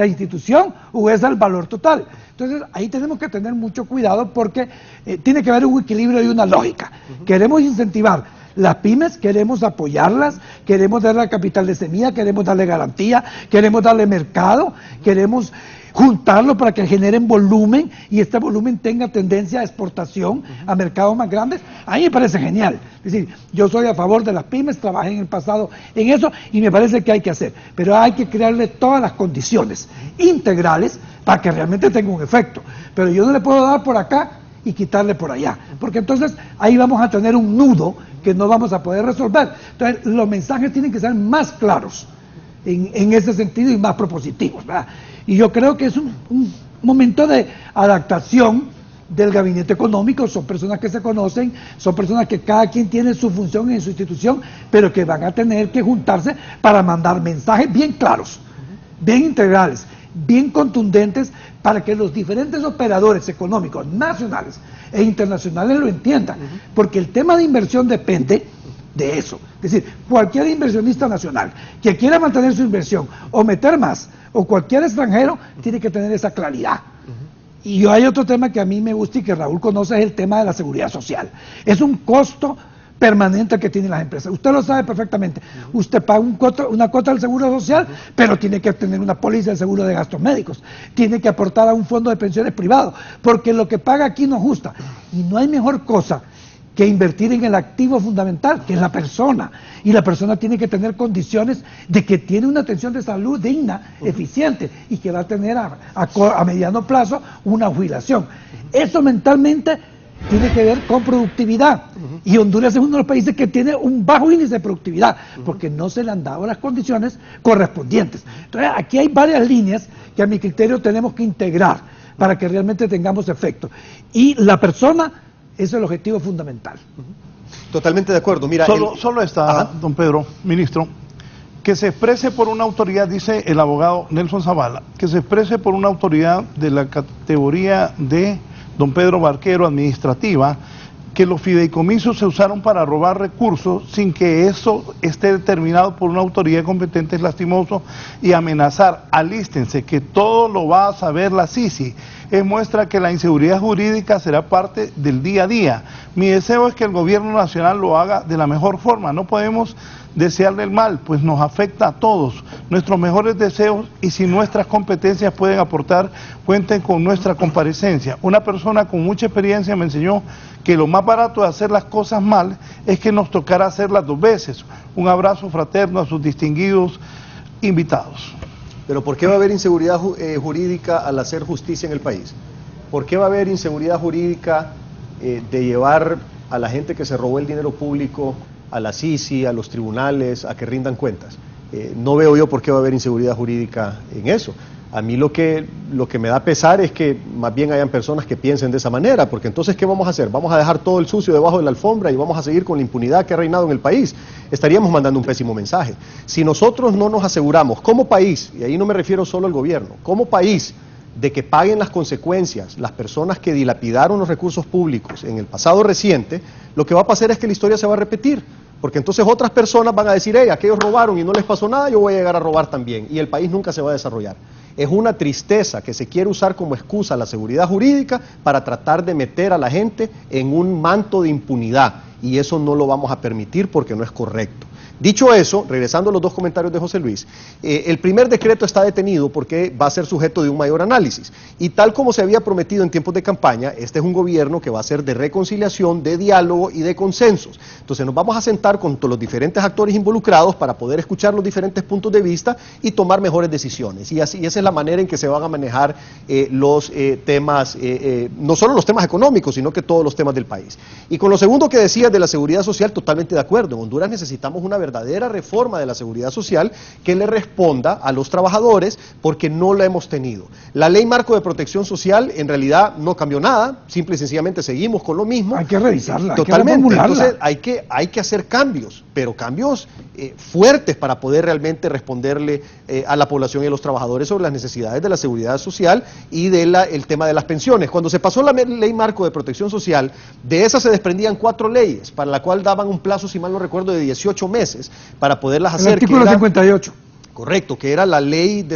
la institución o es el valor total. Entonces ahí tenemos que tener mucho cuidado porque tiene que haber un equilibrio y una lógica. Queremos incentivar las pymes, queremos apoyarlas, queremos darle capital de semilla, queremos darle garantía, queremos darle mercado, queremos juntarlo para que generen volumen y este volumen tenga tendencia a exportación a mercados más grandes. A mí me parece genial. Es decir, yo soy a favor de las pymes, trabajé en el pasado en eso y me parece que hay que hacer. Pero hay que crearle todas las condiciones integrales para que realmente tenga un efecto. Pero yo no le puedo dar por acá y quitarle por allá, porque entonces ahí vamos a tener un nudo que no vamos a poder resolver. Entonces los mensajes tienen que ser más claros en ese sentido y más propositivos, ¿verdad? Y yo creo que es un momento de adaptación del gabinete económico. Son personas que se conocen, son personas que cada quien tiene su función en su institución, pero que van a tener que juntarse para mandar mensajes bien claros, bien integrales, bien contundentes, para que los diferentes operadores económicos nacionales e internacionales lo entiendan, porque el tema de inversión depende de eso. Es decir, cualquier inversionista nacional que quiera mantener su inversión o meter más, o cualquier extranjero, tiene que tener esa claridad. Y hay otro tema que a mí me gusta y que Raúl conoce, es el tema de la seguridad social. Es un costo permanente que tienen las empresas. Usted lo sabe perfectamente. Usted paga una cuota del seguro social, pero tiene que tener una póliza de seguro de gastos médicos. Tiene que aportar a un fondo de pensiones privado, porque lo que paga aquí no es justa. Y no hay mejor cosa que invertir en el activo fundamental, que es la persona. Y la persona tiene que tener condiciones de que tiene una atención de salud digna, eficiente, y que va a tener a mediano plazo una jubilación. Eso mentalmente tiene que ver con productividad. Y Honduras es uno de los países que tiene un bajo índice de productividad, porque no se le han dado las condiciones correspondientes. Entonces, aquí hay varias líneas que a mi criterio tenemos que integrar para que realmente tengamos efecto. Y la persona es el objetivo fundamental. Totalmente de acuerdo. Mira, solo está, don Pedro, ministro, que se exprese por una autoridad, dice el abogado Nelson Zavala, que se exprese por una autoridad de la categoría de don Pedro Barquero, administrativa, que los fideicomisos se usaron para robar recursos sin que eso esté determinado por una autoridad competente, es lastimoso, y amenazar, alístense, que todo lo va a saber la CICI. Es muestra que la inseguridad jurídica será parte del día a día. Mi deseo es que el gobierno nacional lo haga de la mejor forma. No podemos desearle el mal, pues nos afecta a todos. Nuestros mejores deseos, y si nuestras competencias pueden aportar, cuenten con nuestra comparecencia. Una persona con mucha experiencia me enseñó que lo más barato de hacer las cosas mal es que nos tocará hacerlas dos veces. Un abrazo fraterno a sus distinguidos invitados. Pero ¿por qué va a haber inseguridad jurídica al hacer justicia en el país? ¿Por qué va a haber inseguridad jurídica de llevar a la gente que se robó el dinero público a la CICI, a los tribunales, a que rindan cuentas? No veo yo por qué va a haber inseguridad jurídica en eso. A mí lo que me da pesar es que más bien hayan personas que piensen de esa manera, porque entonces ¿qué vamos a hacer? ¿Vamos a dejar todo el sucio debajo de la alfombra y vamos a seguir con la impunidad que ha reinado en el país? Estaríamos mandando un pésimo mensaje. Si nosotros no nos aseguramos como país, y ahí no me refiero solo al gobierno, como país, de que paguen las consecuencias las personas que dilapidaron los recursos públicos en el pasado reciente, lo que va a pasar es que la historia se va a repetir. Porque entonces otras personas van a decir, hey, aquellos robaron y no les pasó nada, yo voy a llegar a robar también. Y el país nunca se va a desarrollar. Es una tristeza que se quiere usar como excusa la seguridad jurídica para tratar de meter a la gente en un manto de impunidad. Y eso no lo vamos a permitir porque no es correcto. Dicho eso, regresando a los dos comentarios de José Luis, el primer decreto está detenido porque va a ser sujeto de un mayor análisis. Y tal como se había prometido en tiempos de campaña, este es un gobierno que va a ser de reconciliación, de diálogo y de consensos. Entonces nos vamos a sentar con todos los diferentes actores involucrados para poder escuchar los diferentes puntos de vista y tomar mejores decisiones. Y así, esa es la manera en que se van a manejar los temas, no solo los temas económicos, sino que todos los temas del país. Y con lo segundo que decías de la seguridad social, totalmente de acuerdo. En Honduras necesitamos una verdadera reforma de la seguridad social que le responda a los trabajadores, porque no la hemos tenido. La ley marco de protección social en realidad no cambió nada, simple y sencillamente seguimos con lo mismo. Hay que revisarla, totalmente. Hay que reformularla. Entonces hay que hacer cambios, pero cambios fuertes para poder realmente responderle a la población y a los trabajadores sobre las necesidades de la seguridad social y el tema de las pensiones. Cuando se pasó la ley marco de protección social, de esa se desprendían 4 leyes, para la cual daban un plazo, si mal no recuerdo, de 18 meses para poderlas hacer. El artículo 58. Correcto, que era la ley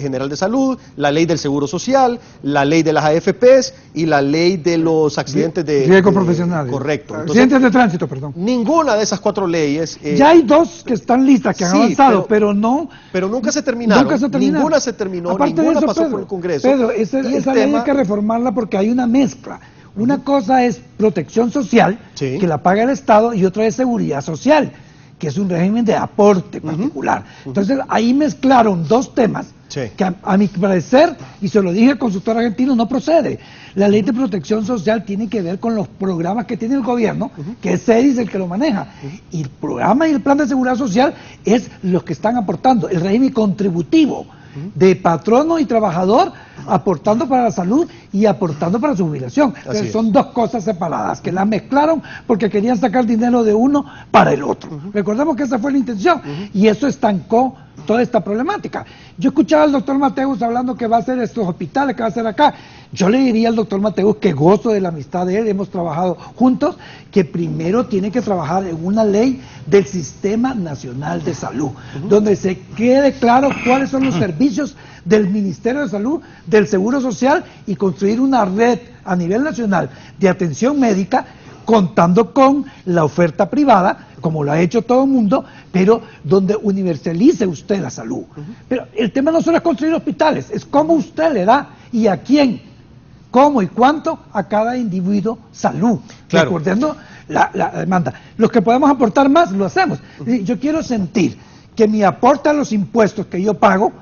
general de salud, la ley del seguro social, la ley de las AFPs y la ley de los accidentes de riesgo profesional. Correcto. Entonces, accidentes de tránsito, perdón. Ninguna de esas 4 leyes. Ya hay 2 que están listas, que han avanzado, pero nunca se terminaron. Ninguna se terminó, aparte ninguna de eso, pasó Pedro, por el Congreso. Pedro, esa ley hay que reformarla porque hay una mezcla. Una cosa es protección social, sí, que la paga el Estado, y otra es seguridad social, que es un régimen de aporte particular. Entonces ahí mezclaron 2 temas, sí, que a mi parecer, y se lo dije al consultor argentino, no procede. La ley de protección social tiene que ver con los programas que tiene el gobierno, que es CEDIS el que lo maneja, y el programa y el plan de seguridad social es los que están aportando, el régimen contributivo de patrono y trabajador, aportando para la salud y aportando para su jubilación. Entonces, son 2 cosas separadas que las mezclaron porque querían sacar dinero de uno para el otro. Recordemos que esa fue la intención y eso estancó toda esta problemática. Yo escuchaba al doctor Mateus hablando que va a hacer estos hospitales, que va a hacer acá. Yo le diría al doctor Mateus, que gozo de la amistad de él, hemos trabajado juntos, que primero tiene que trabajar en una ley del Sistema Nacional de Salud, donde se quede claro cuáles son los servicios del Ministerio de Salud, del Seguro Social, y construir una red a nivel nacional de atención médica, contando con la oferta privada, como lo ha hecho todo el mundo, pero donde universalice usted la salud. Pero el tema no solo es construir hospitales, es cómo usted le da y a quién, cómo y cuánto a cada individuo salud. Claro. Recordando la demanda. Los que podemos aportar más, lo hacemos. Yo quiero sentir que mi aporte a los impuestos que yo pago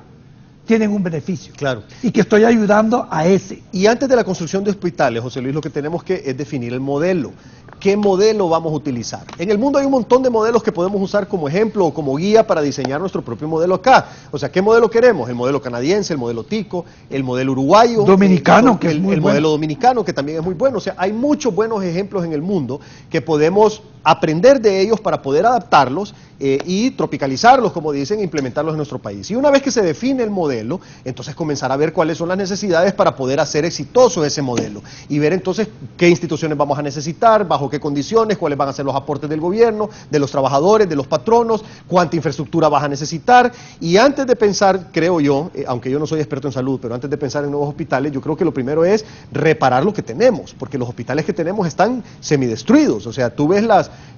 tienen un beneficio. Claro. Y que estoy ayudando a ese. Y antes de la construcción de hospitales, José Luis, lo que tenemos que es definir el modelo. ¿Qué modelo vamos a utilizar? En el mundo hay un montón de modelos que podemos usar como ejemplo o como guía para diseñar nuestro propio modelo acá. O sea, ¿qué modelo queremos? El modelo canadiense, el modelo tico, el modelo uruguayo, dominicano, que es muy el bueno. Modelo dominicano, que también es muy bueno. O sea, hay muchos buenos ejemplos en el mundo que podemos aprender de ellos para poder adaptarlos y tropicalizarlos, como dicen, e implementarlos en nuestro país. Y una vez que se define el modelo, entonces comenzar a ver cuáles son las necesidades para poder hacer exitoso ese modelo y ver entonces qué instituciones vamos a necesitar, bajo qué condiciones, cuáles van a ser los aportes del gobierno, de los trabajadores, de los patronos, cuánta infraestructura vas a necesitar. Y antes de pensar, creo yo, aunque yo no soy experto en salud, pero antes de pensar en nuevos hospitales, yo creo que lo primero es reparar lo que tenemos, porque los hospitales que tenemos están semidestruidos. O sea, tú ves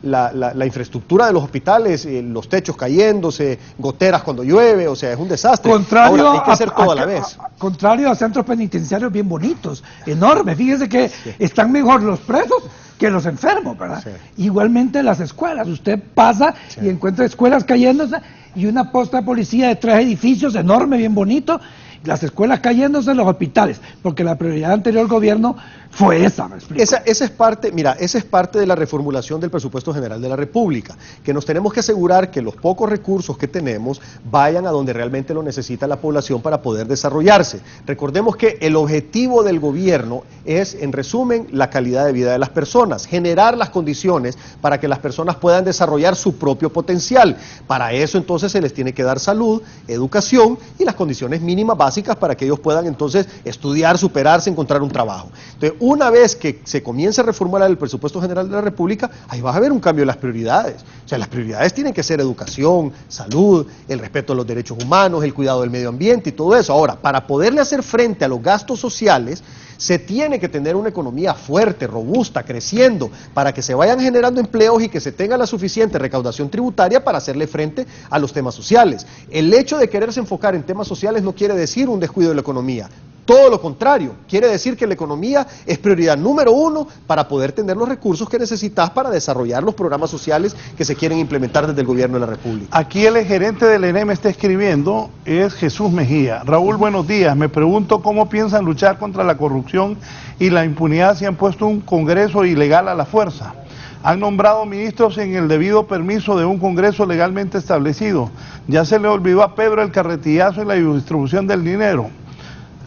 la infraestructura de los hospitales, los techos cayéndose, goteras cuando llueve, o sea, es un desastre. Contrario, ahora, hay que hacer todo a la vez. Contrario a centros penitenciarios bien bonitos, enormes. Fíjese que están mejor los presos que los enfermos, ¿verdad? Sí. Igualmente las escuelas. Usted pasa y encuentra escuelas cayéndose y una posta de policía de 3 edificios enorme, bien bonito. Las escuelas cayéndose en los hospitales, porque la prioridad anterior del gobierno fue esa, ¿me explico? Esa es parte, mira, esa es parte de la reformulación del presupuesto general de la República, que nos tenemos que asegurar que los pocos recursos que tenemos vayan a donde realmente lo necesita la población para poder desarrollarse. Recordemos que el objetivo del gobierno es, en resumen, la calidad de vida de las personas, generar las condiciones para que las personas puedan desarrollar su propio potencial. Para eso entonces se les tiene que dar salud, educación y las condiciones mínimas básicas para que ellos puedan entonces estudiar, superarse, encontrar un trabajo. Entonces, una vez que se comience a reformular el presupuesto general de la República, ahí vas a ver un cambio de las prioridades. O sea, las prioridades tienen que ser educación, salud, el respeto a los derechos humanos, el cuidado del medio ambiente y todo eso. Ahora, para poderle hacer frente a los gastos sociales, se tiene que tener una economía fuerte, robusta, creciendo, para que se vayan generando empleos y que se tenga la suficiente recaudación tributaria para hacerle frente a los temas sociales. El hecho de quererse enfocar en temas sociales no quiere decir un descuido de la economía. Todo lo contrario, quiere decir que la economía es prioridad número 1 para poder tener los recursos que necesitas para desarrollar los programas sociales que se quieren implementar desde el gobierno de la República. Aquí el gerente del ENEM está escribiendo, es Jesús Mejía. Raúl, buenos días. Me pregunto cómo piensan luchar contra la corrupción y la impunidad si han puesto un Congreso ilegal a la fuerza. Han nombrado ministros sin el debido permiso de un Congreso legalmente establecido. Ya se le olvidó a Pedro el carretillazo y la distribución del dinero.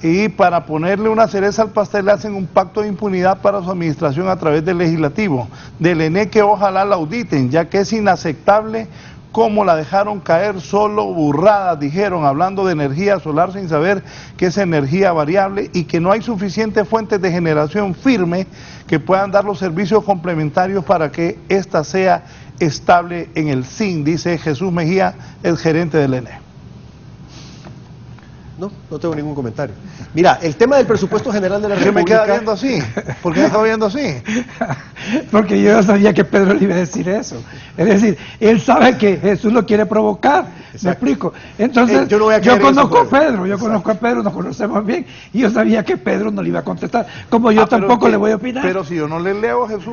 Y para ponerle una cereza al pastel hacen un pacto de impunidad para su administración a través del legislativo, del ENE, que ojalá la auditen, ya que es inaceptable cómo la dejaron caer, solo burradas, dijeron, hablando de energía solar sin saber que es energía variable y que no hay suficientes fuentes de generación firme que puedan dar los servicios complementarios para que ésta sea estable en el SIN, dice Jesús Mejía, el gerente del ENE. No tengo ningún comentario. Mira, el tema del presupuesto general de la ¿Por qué me República... queda viendo así? ¿Por qué me está viendo así? Porque yo sabía que Pedro le iba a decir eso. Es decir, él sabe que Jesús lo quiere provocar. Exacto. ¿Me explico? Entonces, yo no voy a caer en conozco ese a Pedro, yo Exacto. conozco a Pedro, nos conocemos bien, y yo sabía que Pedro no le iba a contestar, como yo Pero tampoco que- le voy a opinar. Pero si yo no le leo a Jesús,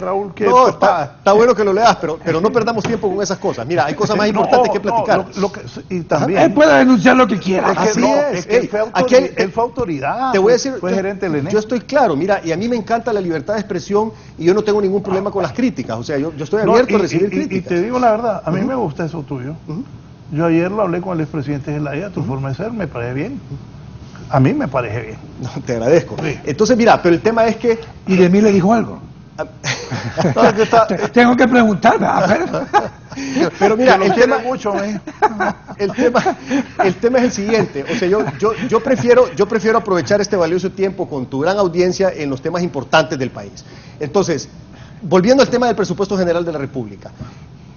Raúl, ¿qué No, papá? está bueno que lo leas, pero no perdamos tiempo con esas cosas. Mira, hay cosas más importantes que platicar. Y también... Él puede denunciar lo que quiera. Es que Así no, es. que Ey, él fue autoridad. Te voy a decir, fue gerente del ENE. yo estoy claro, mira, y a mí me encanta la libertad de expresión y yo no tengo ningún problema con las críticas. O sea, yo estoy abierto a recibir y críticas. te digo la verdad, a mí me gusta eso tuyo. Yo ayer lo hablé con el expresidente Zelaya, tu forma de ser me parece bien. A mí me parece bien. No, te agradezco. Sí. Entonces, mira, pero el tema es que... Y de mí le dijo algo. No, es que está- Tengo que preguntar, Pero mira, que lo el quiere tema, mucho, ¿eh? el tema es el siguiente. O sea, yo prefiero aprovechar este valioso tiempo con tu gran audiencia en los temas importantes del país. Entonces, volviendo al tema del presupuesto general de la República.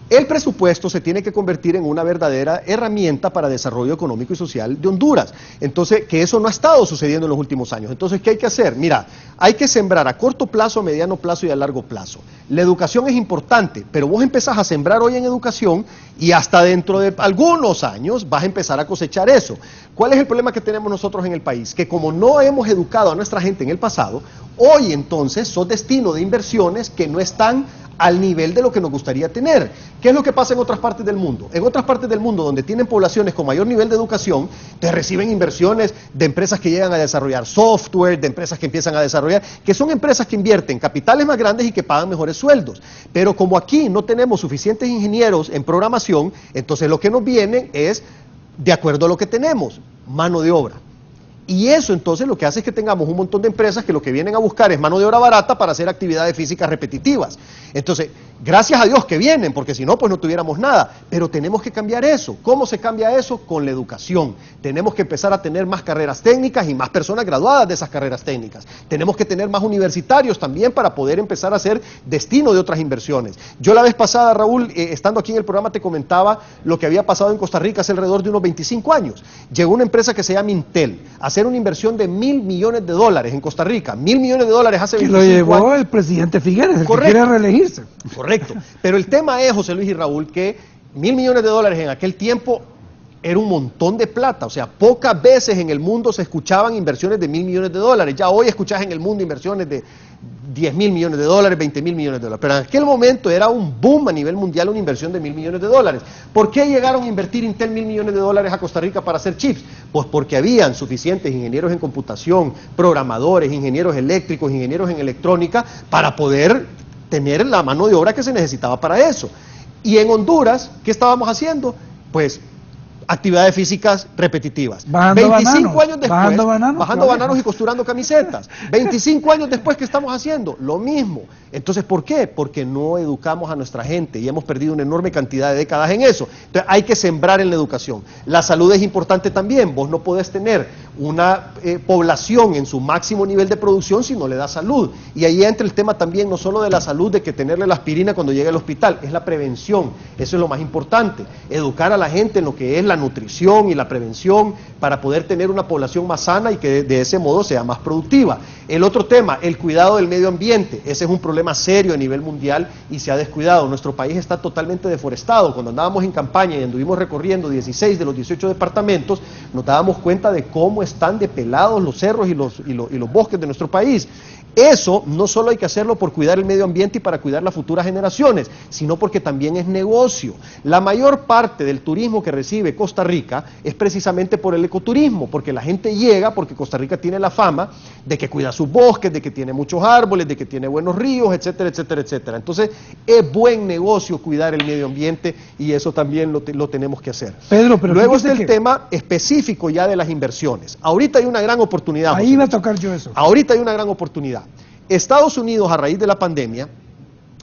El presupuesto se tiene que convertir en una verdadera herramienta para desarrollo económico y social de Honduras. Entonces, que eso no ha estado sucediendo en los últimos años. Entonces, ¿qué hay que hacer? Mira, hay que sembrar a corto plazo, a mediano plazo y a largo plazo. La educación es importante, pero vos empezás a sembrar hoy en educación y hasta dentro de algunos años vas a empezar a cosechar eso. ¿Cuál es el problema que tenemos nosotros en el país? Que como no hemos educado a nuestra gente en el pasado, hoy entonces son destino de inversiones que no están al nivel de lo que nos gustaría tener. ¿Qué es lo que pasa en otras partes del mundo? En otras partes del mundo donde tienen poblaciones con mayor nivel de educación, te reciben inversiones de empresas que llegan a desarrollar software, de empresas que empiezan a desarrollar, que son empresas que invierten capitales más grandes y que pagan mejores sueldos. Pero como aquí no tenemos suficientes ingenieros en programación, entonces lo que nos viene es, de acuerdo a lo que tenemos, mano de obra. Y eso entonces lo que hace es que tengamos un montón de empresas que lo que vienen a buscar es mano de obra barata para hacer actividades físicas repetitivas. Entonces, gracias a Dios que vienen, porque si no, pues no tuviéramos nada. Pero tenemos que cambiar eso. ¿Cómo se cambia eso? Con la educación. Tenemos que empezar a tener más carreras técnicas y más personas graduadas de esas carreras técnicas. Tenemos que tener más universitarios también para poder empezar a ser destino de otras inversiones. Yo la vez pasada, Raúl, estando aquí en el programa, te comentaba lo que había pasado en Costa Rica hace alrededor de unos 25 años. Llegó una empresa que se llama Intel a hacer una inversión de $1.000 millones en Costa Rica. $1.000 millones hace Que 25 lo llevó años. el presidente Figueres, el Correcto. que quiere reelegirse. Correcto. Pero el tema es, José Luis y Raúl, que $1.000 millones en aquel tiempo era un montón de plata. O sea, pocas veces en el mundo se escuchaban inversiones de $1.000 millones. Ya hoy escuchás en el mundo inversiones de $10.000 millones, $20.000 millones. Pero en aquel momento era un boom a nivel mundial una inversión de $1.000 millones. ¿Por qué llegaron a invertir Intel $1.000 millones a Costa Rica para hacer chips? Pues porque habían suficientes ingenieros en computación, programadores, ingenieros eléctricos, ingenieros en electrónica para poder tener la mano de obra que se necesitaba para eso. Y en Honduras, ¿qué estábamos haciendo? Pues actividades físicas repetitivas. Bajando 25 bananos, años después, bajando bajando bananos, bananos y costurando camisetas. 25 años después, ¿qué estamos haciendo? Lo mismo. Entonces, ¿por qué? Porque no educamos a nuestra gente y hemos perdido una enorme cantidad de décadas en eso. Entonces, hay que sembrar en la educación. La salud es importante también. Vos no podés tener una población en su máximo nivel de producción si no le da salud. Y ahí entra el tema también no solo de la salud, de que tenerle la aspirina cuando llegue al hospital, es la prevención. Eso es lo más importante. Educar a la gente en lo que es la nutrición y la prevención para poder tener una población más sana y que de ese modo sea más productiva. El otro tema, el cuidado del medio ambiente. Ese es un problema serio a nivel mundial y se ha descuidado. Nuestro país está totalmente deforestado. Cuando andábamos en campaña y anduvimos recorriendo 16 de los 18 departamentos, nos dábamos cuenta de cómo están depelados los cerros y los bosques de nuestro país. Eso no solo hay que hacerlo por cuidar el medio ambiente y para cuidar las futuras generaciones, sino porque también es negocio. La mayor parte del turismo que recibe Costa Rica es precisamente por el ecoturismo, porque la gente llega, porque Costa Rica tiene la fama de que cuida sus bosques, de que tiene muchos árboles, de que tiene buenos ríos, etcétera, etcétera, etcétera. Entonces, es buen negocio cuidar el medio ambiente y eso también lo tenemos que hacer. Pedro, pero luego fíjese está el tema específico ya de las inversiones. Ahorita hay una gran oportunidad. Ahí José iba a Luis. tocar yo eso. Ahorita hay una gran oportunidad. Estados Unidos, a raíz de la pandemia,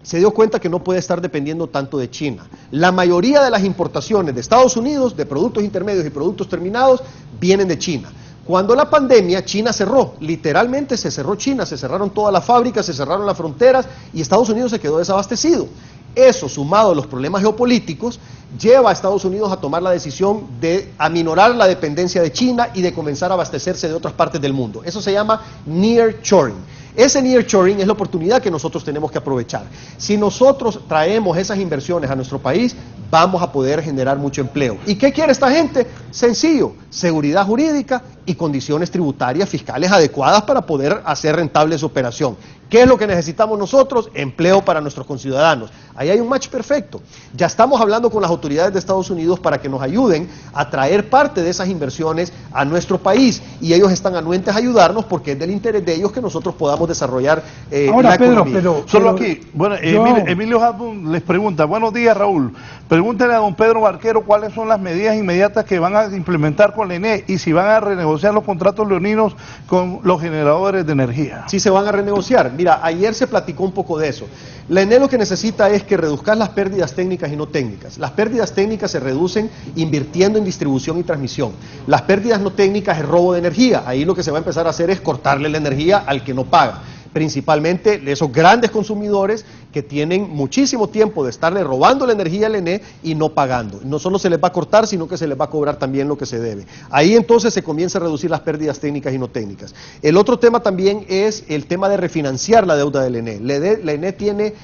se dio cuenta que no puede estar dependiendo tanto de China. La mayoría de las importaciones de Estados Unidos, de productos intermedios y productos terminados, vienen de China. Cuando la pandemia, China cerró, literalmente se cerró China, se cerraron todas las fábricas, se cerraron las fronteras y Estados Unidos se quedó desabastecido. Eso, sumado a los problemas geopolíticos, lleva a Estados Unidos a tomar la decisión de aminorar la dependencia de China y de comenzar a abastecerse de otras partes del mundo. Eso se llama nearshoring. Ese nearshoring es la oportunidad que nosotros tenemos que aprovechar. Si nosotros traemos esas inversiones a nuestro país, vamos a poder generar mucho empleo. ¿Y qué quiere esta gente? Sencillo, seguridad jurídica y condiciones tributarias fiscales adecuadas para poder hacer rentable su operación. ¿Qué es lo que necesitamos nosotros? Empleo para nuestros conciudadanos. Ahí hay un match perfecto. Ya estamos hablando con las autoridades de Estados Unidos para que nos ayuden a traer parte de esas inversiones a nuestro país, y ellos están anuentes a ayudarnos porque es del interés de ellos que nosotros podamos desarrollar ahora, la Pedro, economía. Solo aquí, bueno, Emilio Hasbun les pregunta, buenos días Raúl, pregúntele a don Pedro Barquero cuáles son las medidas inmediatas que van a implementar con la ENE y si van a renegociar los contratos leoninos con los generadores de energía. Sí se van a renegociar. Mira, ayer se platicó un poco de eso. La ENE lo que necesita es que reduzcas las pérdidas técnicas y no técnicas. Las pérdidas técnicas se reducen invirtiendo en distribución y transmisión. Las pérdidas no técnicas es robo de energía. Ahí lo que se va a empezar a hacer es cortarle la energía al que no paga. Principalmente esos grandes consumidores que tienen muchísimo tiempo de estarle robando la energía al ENE y no pagando. No solo se les va a cortar, sino que se les va a cobrar también lo que se debe. Ahí entonces se comienza a reducir las pérdidas técnicas y no técnicas. El otro tema también es el tema de refinanciar la deuda del ENE. La ENE tiene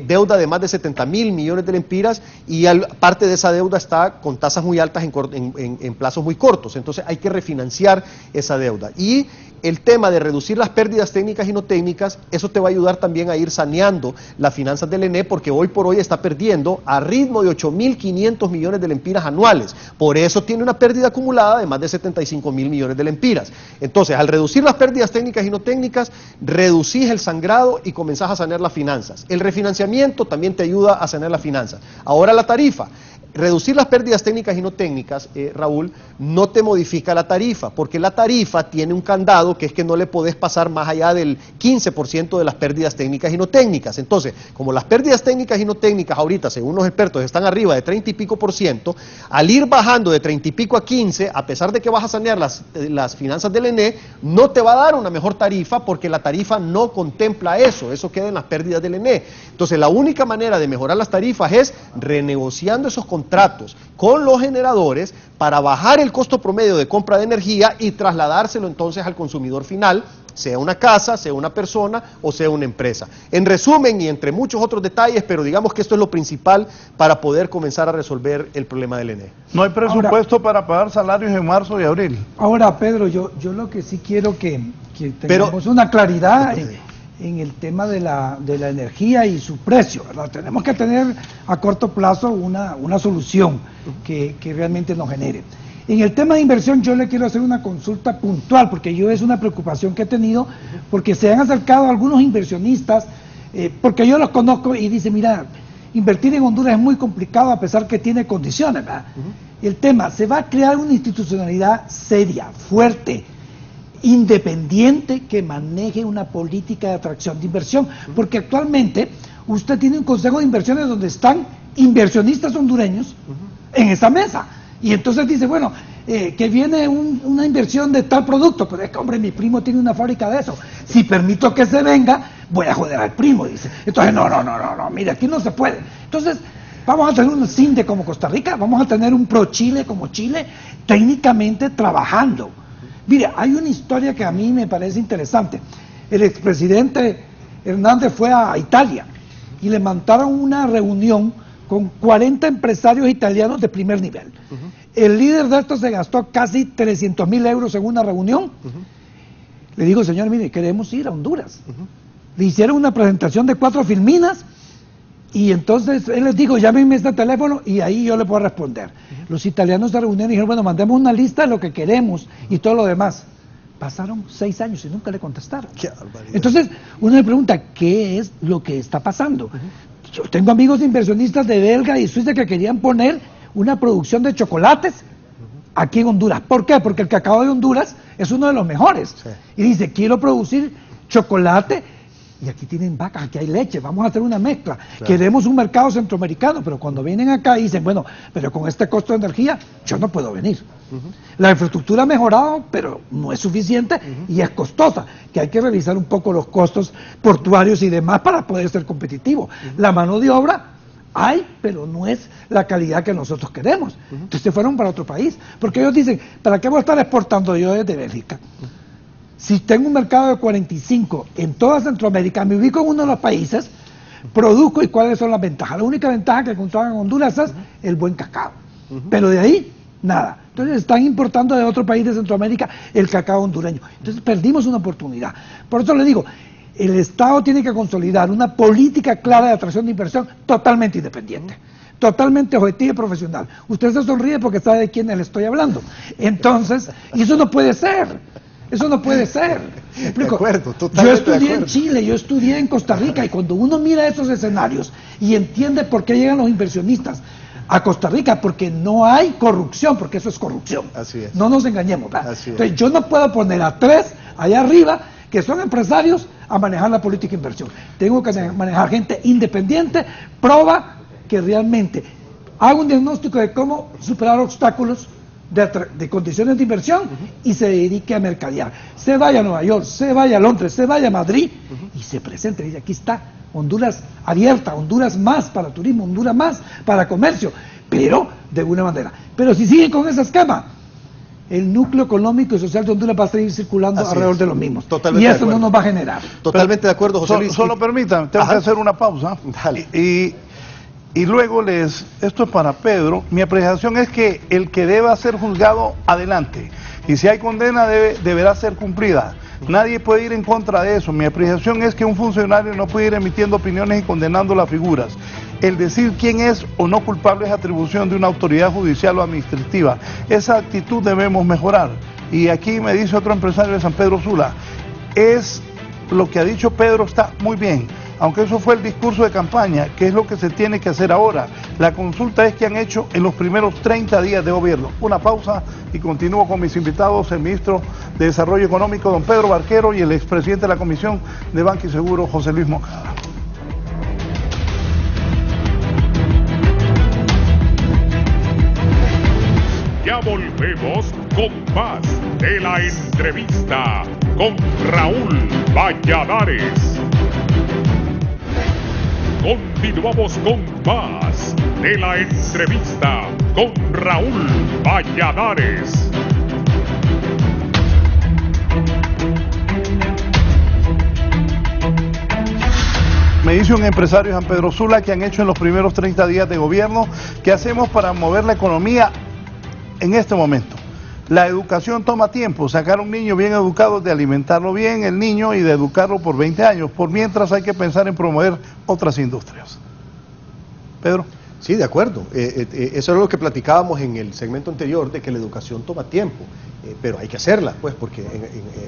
deuda de más de 70.000 millones de lempiras y parte de esa deuda está con tasas muy altas en plazos muy cortos. Entonces hay que refinanciar esa deuda. Y el tema de reducir las pérdidas técnicas y no técnicas, eso te va a ayudar también a ir saneando las finanzas del ENE, porque hoy por hoy está perdiendo a ritmo de 8.500 millones de lempiras anuales. Por eso tiene una pérdida acumulada de más de 75.000 millones de lempiras. Entonces, al reducir las pérdidas técnicas y no técnicas, reducís el sangrado y comenzás a sanear las finanzas. El refinanciamiento también te ayuda a sanear las finanzas. Ahora la tarifa. Reducir las pérdidas técnicas y no técnicas, Raúl, no te modifica la tarifa, porque la tarifa tiene un candado que es que no le podés pasar más allá del 15% de las pérdidas técnicas y no técnicas. Entonces, como las pérdidas técnicas y no técnicas ahorita, según los expertos, están arriba de 30 y pico %, al ir bajando de 30 y pico a 15, a pesar de que vas a sanear las finanzas del ENE, no te va a dar una mejor tarifa porque la tarifa no contempla eso queda en las pérdidas del ENE. Entonces, la única manera de mejorar las tarifas es renegociando esos contratos con los generadores para bajar el costo promedio de compra de energía y trasladárselo entonces al consumidor final, sea una casa, sea una persona o sea una empresa. En resumen y entre muchos otros detalles, pero digamos que esto es lo principal para poder comenzar a resolver el problema del ENE. No hay presupuesto para pagar salarios en marzo y abril. Ahora, Pedro, yo lo que sí quiero que tengamos una claridad en el tema de la energía y su precio, ¿verdad? Tenemos que tener a corto plazo una solución que realmente nos genere. En el tema de inversión yo le quiero hacer una consulta puntual, porque es una preocupación que he tenido, porque se han acercado algunos inversionistas, porque yo los conozco y dicen, mira, invertir en Honduras es muy complicado a pesar que tiene condiciones, ¿verdad? El tema, se va a crear una institucionalidad seria, fuerte, independiente, que maneje una política de atracción de inversión, porque actualmente usted tiene un consejo de inversiones donde están inversionistas hondureños en esa mesa, y entonces dice, bueno, que viene una inversión de tal producto, pero es que, hombre, mi primo tiene una fábrica de eso, si permito que se venga, voy a joder al primo, dice. Entonces, no, mire, aquí no se puede. Entonces, vamos a tener un CINDE como Costa Rica, vamos a tener un ProChile como Chile, técnicamente trabajando. Mire, hay una historia que a mí me parece interesante. El expresidente Hernández fue a Italia y le montaron una reunión con 40 empresarios italianos de primer nivel. El líder de estos se gastó casi 300.000 euros en una reunión. Le digo, señor, mire, queremos ir a Honduras. Le hicieron una presentación de 4 filminas y entonces él les dijo, llámenme este teléfono y ahí yo le puedo responder. Los italianos se reunieron y dijeron, bueno, mandemos una lista de lo que queremos y todo lo demás. Pasaron 6 años y nunca le contestaron. Qué barbaridad. Entonces uno le pregunta, ¿qué es lo que está pasando? Yo tengo amigos inversionistas de Belga y Suiza que querían poner una producción de chocolates aquí en Honduras. ¿Por qué? Porque el cacao de Honduras es uno de los mejores. Sí. Y dice, quiero producir chocolate y aquí tienen vacas, aquí hay leche, vamos a hacer una mezcla. Claro. Queremos un mercado centroamericano, pero cuando vienen acá dicen, bueno, pero con este costo de energía yo no puedo venir. La infraestructura ha mejorado, pero no es suficiente y es costosa, que hay que revisar un poco los costos portuarios y demás para poder ser competitivo. La mano de obra Hay, pero no es la calidad que nosotros queremos. Entonces se fueron para otro país. Porque ellos dicen, ¿para qué voy a estar exportando yo desde Bélgica? Si tengo un mercado de 45 en toda Centroamérica, me ubico en uno de los países, produzco, ¿y cuáles son las ventajas? La única ventaja que encontraban en Honduras es el buen cacao. Pero de ahí, nada. Entonces están importando de otro país de Centroamérica el cacao hondureño. Entonces perdimos una oportunidad. Por eso le digo, el Estado tiene que consolidar una política clara de atracción de inversión totalmente independiente, totalmente objetiva y profesional. Usted se sonríe porque sabe de quién le estoy hablando. Entonces, y eso no puede ser. Eso no puede ser. De acuerdo, yo estudié en Chile, yo estudié en Costa Rica, y cuando uno mira esos escenarios y entiende por qué llegan los inversionistas a Costa Rica, porque no hay corrupción, porque eso es corrupción. Así es. No nos engañemos, ¿verdad? Así es. Entonces yo no puedo poner a 3 allá arriba que son empresarios a manejar la política de inversión. Tengo que manejar gente independiente, prueba que realmente haga un diagnóstico de cómo superar obstáculos de condiciones de inversión y se dedique a mercadear. Se vaya a Nueva York, se vaya a Londres, se vaya a Madrid y se presente. Dice, aquí está Honduras abierta, Honduras más para turismo, Honduras más para comercio, pero de alguna manera. Pero si siguen con ese esquema, el núcleo económico y social de Honduras va a seguir circulando alrededor de los mismos. Totalmente y eso no nos va a generar. Totalmente de acuerdo, José Luis. Solo permítanme, tengo que hacer una pausa. Dale. Y luego esto es para Pedro, mi apreciación es que el que deba ser juzgado, adelante. Y si hay condena, deberá ser cumplida. Nadie puede ir en contra de eso. Mi apreciación es que un funcionario no puede ir emitiendo opiniones y condenando las figuras. El decir quién es o no culpable es atribución de una autoridad judicial o administrativa. Esa actitud debemos mejorar. Y aquí me dice otro empresario de San Pedro Sula, es lo que ha dicho Pedro está muy bien. Aunque eso fue el discurso de campaña, ¿qué es lo que se tiene que hacer ahora? La consulta es que han hecho en los primeros 30 días de gobierno. Una pausa y continúo con mis invitados, el ministro de Desarrollo Económico, don Pedro Barquero, y el expresidente de la Comisión de Banco y Seguro, José Luis Moncada. Ya volvemos con más de la entrevista con Raúl Valladares. Continuamos con más de la entrevista con Raúl Valladares. Me dice un empresario de San Pedro Sula que han hecho en los primeros 30 días de gobierno. ¿Qué hacemos para mover la economía en este momento? La educación toma tiempo, sacar a un niño bien educado, de alimentarlo bien el niño y de educarlo por 20 años. Por mientras hay que pensar en promover otras industrias. Pedro. Sí, de acuerdo. Eso es lo que platicábamos en el segmento anterior, de que la educación toma tiempo, pero hay que hacerla, pues, porque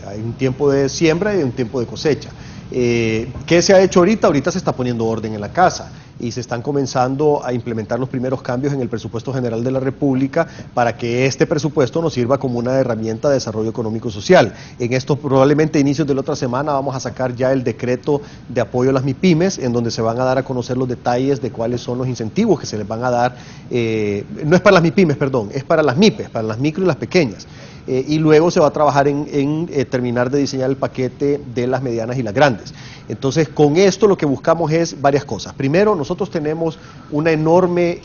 hay un tiempo de siembra y un tiempo de cosecha. ¿Qué se ha hecho ahorita? Ahorita se está poniendo orden en la casa y se están comenzando a implementar los primeros cambios en el presupuesto general de la República para que este presupuesto nos sirva como una herramienta de desarrollo económico y social. En esto probablemente a inicios de la otra semana vamos a sacar ya el decreto de apoyo a las MIPYMES, en donde se van a dar a conocer los detalles de cuáles son los incentivos que se les van a dar. No es para las MIPYMES, perdón, es para las MIPES, para las micro y las pequeñas. Y luego se va a trabajar en terminar de diseñar el paquete de las medianas y las grandes. Entonces, con esto lo que buscamos es varias cosas. Primero, nosotros tenemos una enorme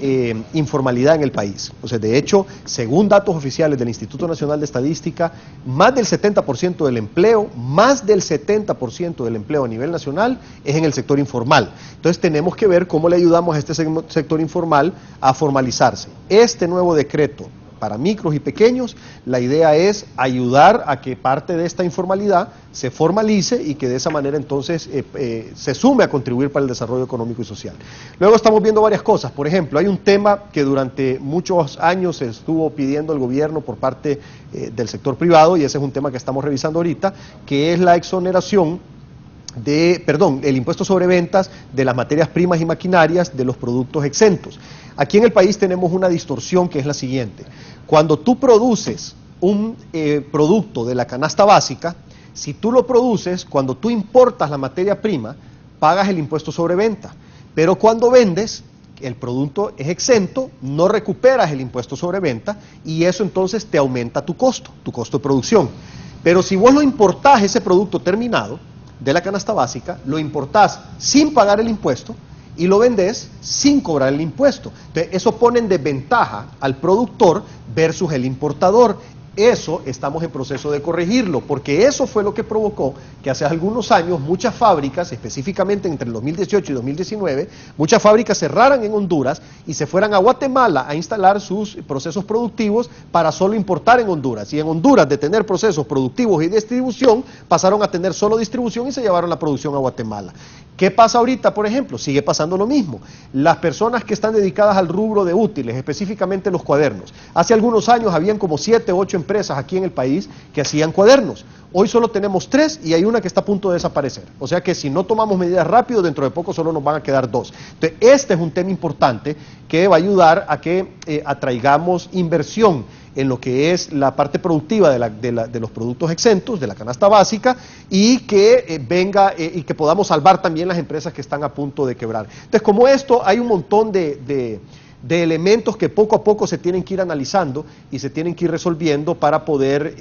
informalidad en el país. O sea, de hecho, según datos oficiales del Instituto Nacional de Estadística, más del 70% del empleo, a nivel nacional es en el sector informal. Entonces, tenemos que ver cómo le ayudamos a este sector informal a formalizarse. Este nuevo decreto para micros y pequeños, la idea es ayudar a que parte de esta informalidad se formalice y que de esa manera entonces se sume a contribuir para el desarrollo económico y social. Luego estamos viendo varias cosas. Por ejemplo, hay un tema que durante muchos años se estuvo pidiendo el gobierno por parte del sector privado, y ese es un tema que estamos revisando ahorita, que es la exoneración el impuesto sobre ventas de las materias primas y maquinarias de los productos exentos. Aquí en el país tenemos una distorsión que es la siguiente: cuando tú produces un producto de la canasta básica, si tú lo produces, cuando tú importas la materia prima, pagas el impuesto sobre venta, pero cuando vendes, el producto es exento, no recuperas el impuesto sobre venta y eso entonces te aumenta tu costo de producción. Pero si vos lo importás, ese producto terminado de la canasta básica, lo importás sin pagar el impuesto, y lo vendes sin cobrar el impuesto. Entonces, eso pone en desventaja al productor versus el importador. Eso estamos en proceso de corregirlo, porque eso fue lo que provocó que hace algunos años muchas fábricas, específicamente entre el 2018 y 2019, muchas fábricas cerraran en Honduras y se fueran a Guatemala a instalar sus procesos productivos para solo importar en Honduras. Y en Honduras, de tener procesos productivos y distribución, pasaron a tener solo distribución y se llevaron la producción a Guatemala. ¿Qué pasa ahorita, por ejemplo? Sigue pasando lo mismo. Las personas que están dedicadas al rubro de útiles, específicamente los cuadernos. Hace algunos años habían como 7 o 8 empresas aquí en el país que hacían cuadernos. Hoy solo tenemos 3 y hay una que está a punto de desaparecer. O sea que si no tomamos medidas rápido, dentro de poco solo nos van a quedar 2. Entonces, este es un tema importante que va a ayudar a que atraigamos inversión en lo que es la parte productiva de los productos exentos, de la canasta básica, y que venga y que podamos salvar también las empresas que están a punto de quebrar. Entonces, como esto, hay un montón de elementos que poco a poco se tienen que ir analizando y se tienen que ir resolviendo para poder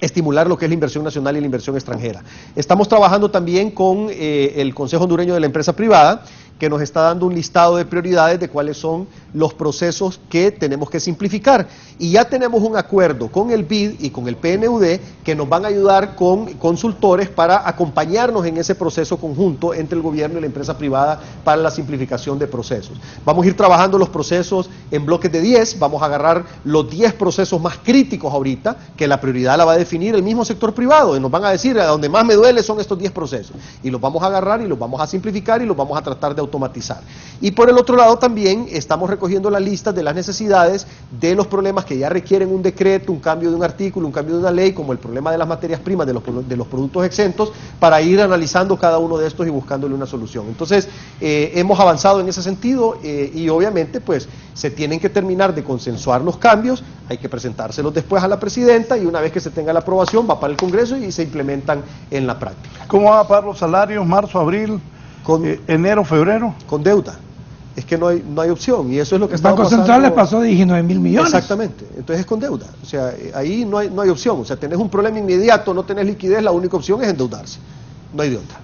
estimular lo que es la inversión nacional y la inversión extranjera. Estamos trabajando también con el Consejo Hondureño de la Empresa Privada, que nos está dando un listado de prioridades de cuáles son los procesos que tenemos que simplificar. Y ya tenemos un acuerdo con el BID y con el PNUD que nos van a ayudar con consultores para acompañarnos en ese proceso conjunto entre el gobierno y la empresa privada para la simplificación de procesos. Vamos a ir trabajando los procesos en bloques de 10, vamos a agarrar los 10 procesos más críticos ahorita, que la prioridad la va a definir el mismo sector privado, y nos van a decir, a donde más me duele son estos 10 procesos, y los vamos a agarrar y los vamos a simplificar y los vamos a tratar de automatizar. Y por el otro lado también estamos recogiendo las listas de las necesidades de los problemas que ya requieren un decreto, un cambio de un artículo, un cambio de una ley, como el problema de las materias primas, de los productos exentos, para ir analizando cada uno de estos y buscándole una solución. Entonces, hemos avanzado en ese sentido y obviamente pues se tienen que terminar de consensuar los cambios, hay que presentárselos después a la presidenta y una vez que se tenga la aprobación va para el Congreso y se implementan en la práctica. ¿Cómo van a pagar los salarios marzo, abril, enero, febrero? Con deuda. Es que no hay opción y eso es lo que está pasando. El Banco Central le pasó de 19.000 millones. Exactamente, entonces es con deuda, o sea, ahí no hay opción, o sea, tenés un problema inmediato, no tenés liquidez, la única opción es endeudarse, no hay de otra.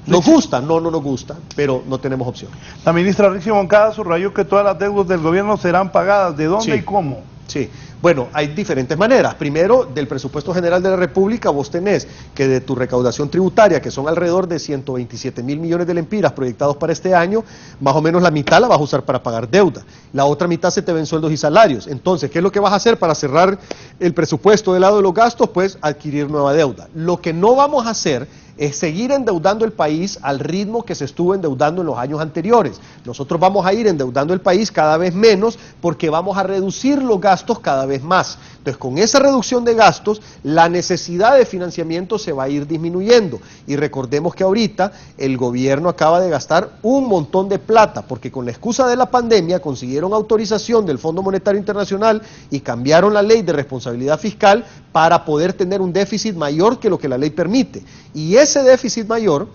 ¿Nos gusta? No nos gusta, pero no tenemos opción. La ministra Rixi Moncada subrayó que todas las deudas del gobierno serán pagadas. ¿De dónde y cómo? Sí, bueno, hay diferentes maneras. Primero, del presupuesto general de la República, vos tenés que de tu recaudación tributaria, que son alrededor de 127.000 millones de lempiras proyectados para este año, más o menos la mitad la vas a usar para pagar deuda. La otra mitad se te ven sueldos y salarios. Entonces, ¿qué es lo que vas a hacer para cerrar el presupuesto del lado de los gastos? Pues adquirir nueva deuda. Lo que no vamos a hacer es seguir endeudando el país al ritmo que se estuvo endeudando en los años anteriores. Nosotros vamos a ir endeudando el país cada vez menos porque vamos a reducir los gastos cada vez más. Entonces, con esa reducción de gastos, la necesidad de financiamiento se va a ir disminuyendo. Y recordemos que ahorita el gobierno acaba de gastar un montón de plata, porque con la excusa de la pandemia consiguieron autorización del Fondo Monetario Internacional y cambiaron la ley de responsabilidad fiscal para poder tener un déficit mayor que lo que la ley permite. Y ese déficit mayor,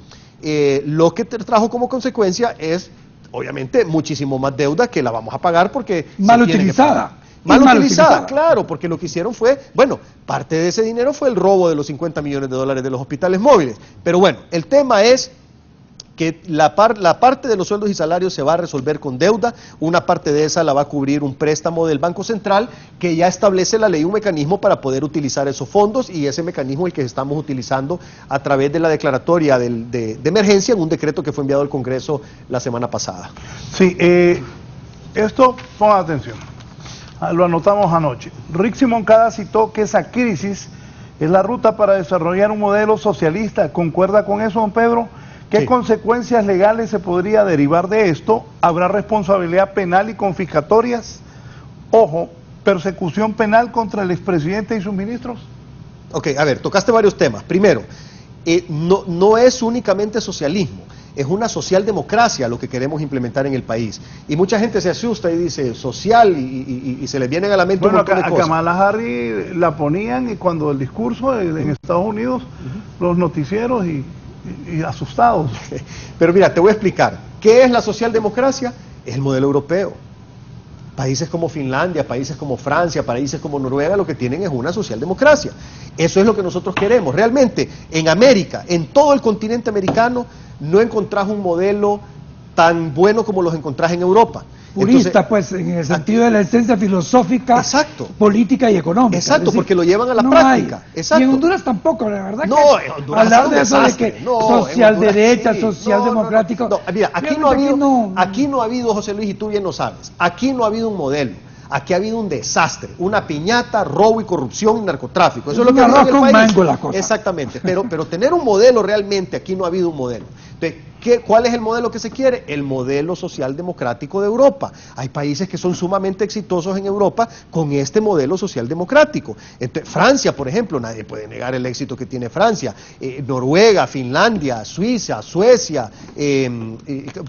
lo que trajo como consecuencia es, obviamente, muchísimo más deuda que la vamos a pagar porque... Mal utilizada. Mal utilizada, claro, porque lo que hicieron fue, bueno, parte de ese dinero fue el robo de los 50 millones de dólares de los hospitales móviles. Pero bueno, el tema es que la parte de los sueldos y salarios se va a resolver con deuda, una parte de esa la va a cubrir un préstamo del Banco Central que ya establece la ley un mecanismo para poder utilizar esos fondos y ese mecanismo es el que estamos utilizando a través de la declaratoria de emergencia en un decreto que fue enviado al Congreso la semana pasada. Sí, esto, pongan atención, lo anotamos anoche. Rixi Moncada citó que esa crisis es la ruta para desarrollar un modelo socialista. ¿Concuerda con eso, don Pedro? ¿Qué Sí. consecuencias legales se podría derivar de esto? ¿Habrá responsabilidad penal y confiscatorias? Ojo, persecución penal contra el expresidente y sus ministros. Ok, a ver, tocaste varios temas. Primero, no es únicamente socialismo, es una socialdemocracia lo que queremos implementar en el país. Y mucha gente se asusta y dice social y se les vienen a la mente un montón de a cosas. Kamala Harris la ponían y cuando el discurso en Estados Unidos, los noticieros y asustados. Pero mira, te voy a explicar. ¿Qué es la socialdemocracia? Es el modelo europeo. Países como Finlandia, países como Francia, países como Noruega, lo que tienen es una socialdemocracia. Eso es lo que nosotros queremos. Realmente, en América, en todo el continente americano, no encontrás un modelo tan bueno como los encontrás en Europa. Purista, Entonces, pues, en el sentido de la esencia filosófica, exacto, política y económica. Exacto, es decir, porque lo llevan a la no práctica. Hay. Exacto. Y en Honduras tampoco, la verdad. No, que en Honduras hablar de eso de que no, socialderecha, sí. socialdemocrático. No, mira, aquí no ha habido, José Luis, y tú bien lo sabes, aquí no ha habido un modelo. Aquí ha habido un desastre, una piñata, robo y corrupción y narcotráfico. Eso es lo que ha habido en el país. Mango la cosa. Exactamente, pero tener un modelo realmente, aquí no ha habido un modelo. Entonces, ¿cuál es el modelo que se quiere? El modelo socialdemocrático de Europa. Hay países que son sumamente exitosos en Europa con este modelo socialdemocrático. Entonces, Francia, por ejemplo, nadie puede negar el éxito que tiene Francia. Noruega, Finlandia, Suiza, Suecia,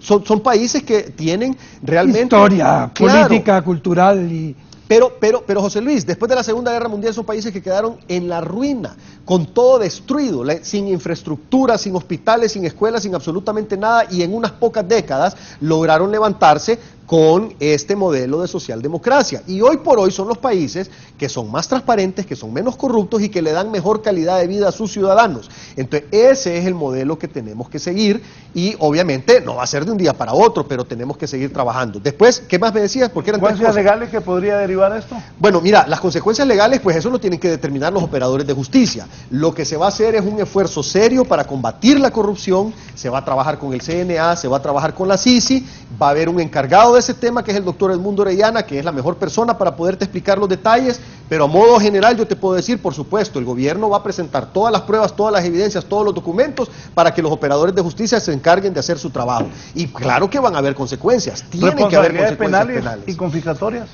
son países que tienen realmente historia, política, cultural y... Pero José Luis, después de la Segunda Guerra Mundial son países que quedaron en la ruina, con todo destruido, sin infraestructura, sin hospitales, sin escuelas, sin absolutamente nada, y en unas pocas décadas lograron levantarse con este modelo de socialdemocracia. Y hoy por hoy son los países que son más transparentes, que son menos corruptos y que le dan mejor calidad de vida a sus ciudadanos. Entonces ese es el modelo que tenemos que seguir y obviamente no va a ser de un día para otro, pero tenemos que seguir trabajando. Después, ¿qué más me decías? Porque eran ¿Consecuencias legales que podría derivar esto? Bueno, mira, las consecuencias legales, pues eso lo tienen que determinar los operadores de justicia. Lo que se va a hacer es un esfuerzo serio para combatir la corrupción, se va a trabajar con el CNA, se va a trabajar con la CICI, va a haber un encargado de ese tema que es el doctor Edmundo Orellana, que es la mejor persona para poderte explicar los detalles, pero a modo general yo te puedo decir, por supuesto, el gobierno va a presentar todas las pruebas, todas las evidencias, todos los documentos para que los operadores de justicia se encarguen de hacer su trabajo. Y claro que van a haber consecuencias, tienen que haber consecuencias penales. ¿Y confiscatorias?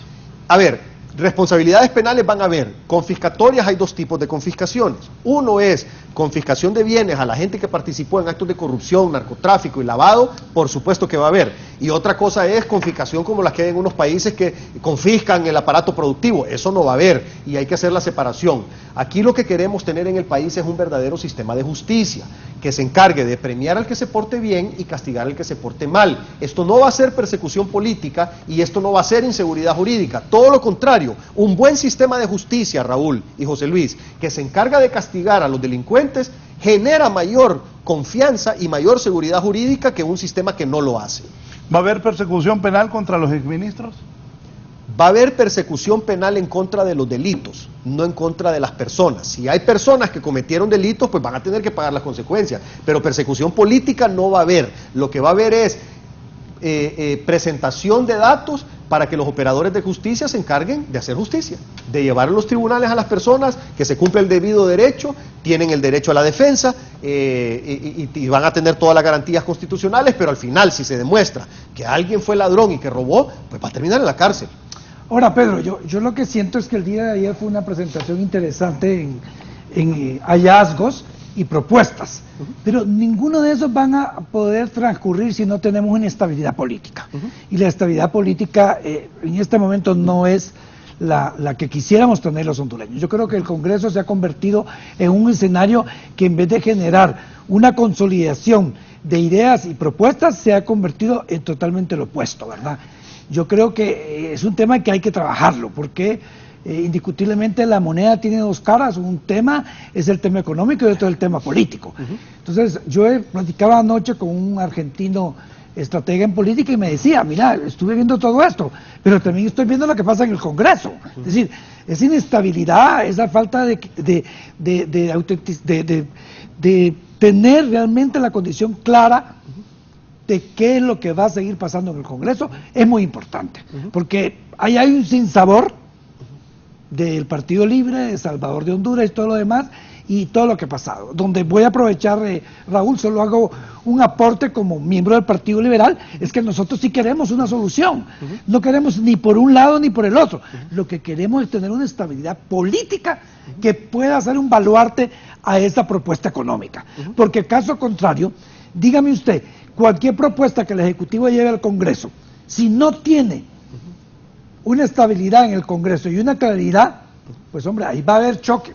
A ver, responsabilidades penales van a haber. Confiscatorias, hay dos tipos de confiscaciones. Uno es confiscación de bienes a la gente que participó en actos de corrupción, narcotráfico y lavado, por supuesto que va a haber. Y otra cosa es confiscación como las que hay en unos países que confiscan el aparato productivo. Eso no va a haber y hay que hacer la separación. Aquí lo que queremos tener en el país es un verdadero sistema de justicia que se encargue de premiar al que se porte bien y castigar al que se porte mal. Esto no va a ser persecución política y esto no va a ser inseguridad jurídica. Todo lo contrario, un buen sistema de justicia, Raúl y José Luis, que se encarga de castigar a los delincuentes, genera mayor confianza y mayor seguridad jurídica que un sistema que no lo hace. ¿Va a haber persecución penal contra los exministros? Va a haber persecución penal en contra de los delitos, no en contra de las personas. Si hay personas que cometieron delitos, pues van a tener que pagar las consecuencias, pero persecución política no va a haber. Lo que va a haber es presentación de datos para que los operadores de justicia se encarguen de hacer justicia, de llevar a los tribunales a las personas, que se cumple el debido derecho, tienen el derecho a la defensa y van a tener todas las garantías constitucionales, pero al final, si se demuestra que alguien fue ladrón y que robó, pues va a terminar en la cárcel. Ahora, Pedro, yo lo que siento es que el día de ayer fue una presentación interesante en hallazgos y propuestas, pero ninguno de esos van a poder transcurrir si no tenemos una estabilidad política. Y la estabilidad política en este momento no es la que quisiéramos tener los hondureños. Yo creo que el Congreso se ha convertido en un escenario que en vez de generar una consolidación de ideas y propuestas, se ha convertido en totalmente lo opuesto, ¿verdad? Yo creo que es un tema que hay que trabajarlo, porque indiscutiblemente la moneda tiene dos caras. Un tema es el tema económico y otro es el tema político. Entonces, yo platicaba anoche con un argentino estratega en política y me decía, mira, estuve viendo todo esto, pero también estoy viendo lo que pasa en el Congreso. Es decir, esa inestabilidad, esa falta de tener realmente la condición clara de qué es lo que va a seguir pasando en el Congreso, es muy importante, porque ahí hay un sinsabor del Partido Libre, de Salvador de Honduras y todo lo demás, y todo lo que ha pasado. Donde voy a aprovechar, Raúl, solo hago un aporte como miembro del Partido Liberal, es que nosotros sí queremos una solución. No queremos ni por un lado ni por el otro. Lo que queremos es tener una estabilidad política que pueda hacer un baluarte a esta propuesta económica. Porque caso contrario, dígame usted, cualquier propuesta que el Ejecutivo lleve al Congreso, si no tiene una estabilidad en el Congreso y una claridad, pues hombre, ahí va a haber choque.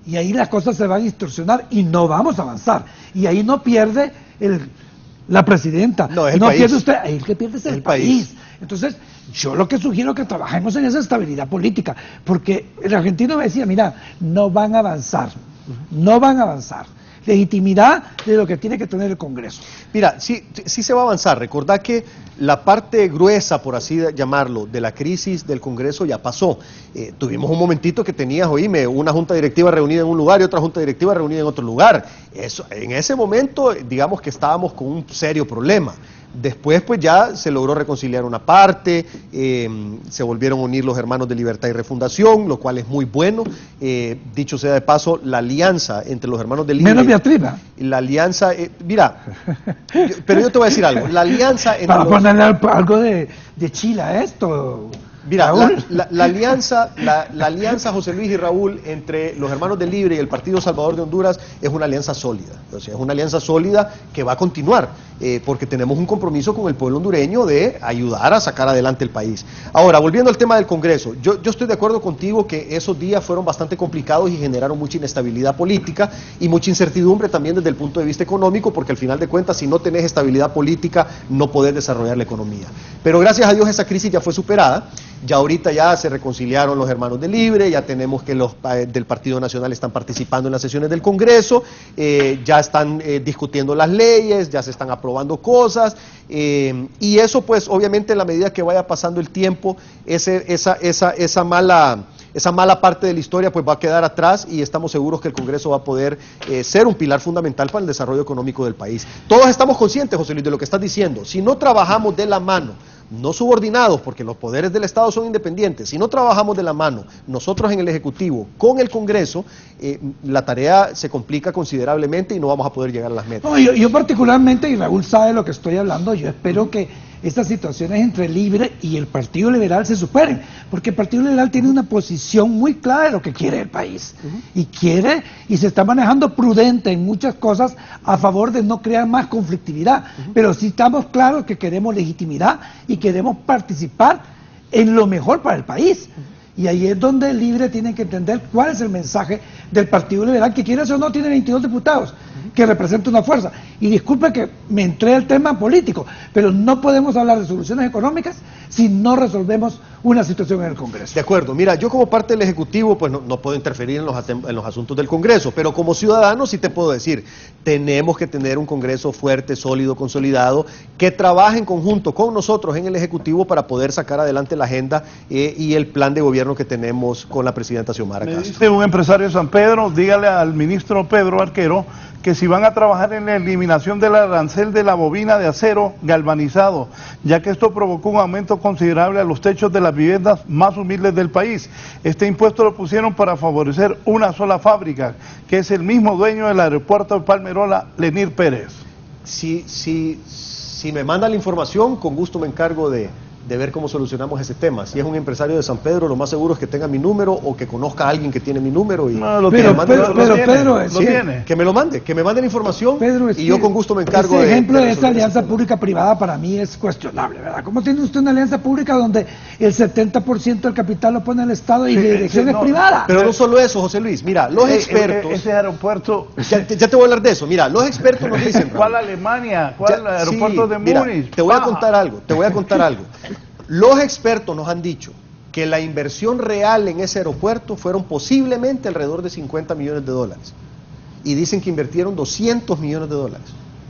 Y ahí las cosas se van a distorsionar y no vamos a avanzar. Y ahí no pierde la presidenta. No, es el no país. pierde usted, ahí el que pierde es el país. Entonces, yo lo que sugiero es que trabajemos en esa estabilidad política. Porque el argentino me decía, mira, no van a avanzar. No van a avanzar. legitimidad de lo que tiene que tener el Congreso. Mira, sí se va a avanzar. Recordá que la parte gruesa, por así llamarlo, de la crisis del Congreso ya pasó. Tuvimos un momentito que tenías, oíme, una junta directiva reunida en un lugar y otra junta directiva reunida en otro lugar. En ese momento, digamos que estábamos con un serio problema. Después pues ya se logró reconciliar una parte, se volvieron a unir los hermanos de Libertad y Refundación, lo cual es muy bueno. Dicho sea de paso, la alianza entre los hermanos de Libre... Menos Beatriz, ¿no? La alianza, mira, pero yo te voy a decir algo, la alianza entre para ponerle algo de Chile a esto. Mira, la alianza José Luis y Raúl entre los hermanos del Libre y el Partido Salvador de Honduras es una alianza sólida. O sea, es una alianza sólida que va a continuar, porque tenemos un compromiso con el pueblo hondureño de ayudar a sacar adelante el país. Ahora, volviendo al tema del Congreso, yo estoy de acuerdo contigo que esos días fueron bastante complicados y generaron mucha inestabilidad política y mucha incertidumbre también desde el punto de vista económico, porque al final de cuentas, si no tenés estabilidad política, no podés desarrollar la economía. Pero gracias a Dios esa crisis ya fue superada. Ya ahorita ya se reconciliaron los hermanos del Libre, ya tenemos que los del Partido Nacional están participando en las sesiones del Congreso, ya están discutiendo las leyes, ya se están aprobando cosas, y eso pues obviamente en la medida que vaya pasando el tiempo, esa mala parte de la historia pues va a quedar atrás y estamos seguros que el Congreso va a poder ser un pilar fundamental para el desarrollo económico del país. Todos estamos conscientes, José Luis, de lo que estás diciendo. Si no trabajamos de la mano, no subordinados, porque los poderes del Estado son independientes, si no trabajamos de la mano, nosotros en el Ejecutivo, con el Congreso, la tarea se complica considerablemente y no vamos a poder llegar a las metas. No, yo particularmente, y Raúl sabe de lo que estoy hablando, yo espero que estas situaciones entre Libre y el Partido Liberal se superen, porque el Partido Liberal tiene una posición muy clara de lo que quiere el país, y se está manejando prudente en muchas cosas a favor de no crear más conflictividad, pero sí estamos claros que queremos legitimidad y queremos participar en lo mejor para el país. Y ahí es donde el Libre tiene que entender cuál es el mensaje del Partido Liberal, que quiere o no tiene 22 diputados, que representa una fuerza. Y disculpe que me entré al tema político, pero no podemos hablar de soluciones económicas si no resolvemos una situación en el Congreso. De acuerdo, mira, yo como parte del Ejecutivo pues no puedo interferir en los asuntos del Congreso, pero como ciudadano sí te puedo decir, tenemos que tener un Congreso fuerte, sólido, consolidado, que trabaje en conjunto con nosotros en el Ejecutivo para poder sacar adelante la agenda y el plan de gobierno que tenemos con la presidenta Xiomara Castro. Me dice un empresario de San Pedro, dígale al ministro Pedro Arquero que si van a trabajar en la eliminación del arancel de la bobina de acero galvanizado, ya que esto provocó un aumento considerable a los techos de las viviendas más humildes del país. Este impuesto lo pusieron para favorecer una sola fábrica, que es el mismo dueño del aeropuerto de Palmerola, Lenir Pérez. Si me manda la información, con gusto me encargo de ver cómo solucionamos ese tema. Si es un empresario de San Pedro, lo más seguro es que tenga mi número o que conozca a alguien que tiene mi número. Que me lo mande, la información, Pedro, y yo con gusto me encargo ese ejemplo de esa alianza pública-privada para mí es cuestionable, ¿verdad? ¿Cómo tiene usted una alianza pública donde el 70% del capital lo pone el Estado y la dirección es privada? Pero no solo eso, José Luis, mira, los expertos... Ese aeropuerto... Ya te voy a hablar de eso, mira, los expertos nos dicen... ¿Cuál Alemania? ¿Cuál aeropuerto de Múnich? Te voy a contar algo. Los expertos nos han dicho que la inversión real en ese aeropuerto fueron posiblemente alrededor de $50 millones. Y dicen que invirtieron $200 millones.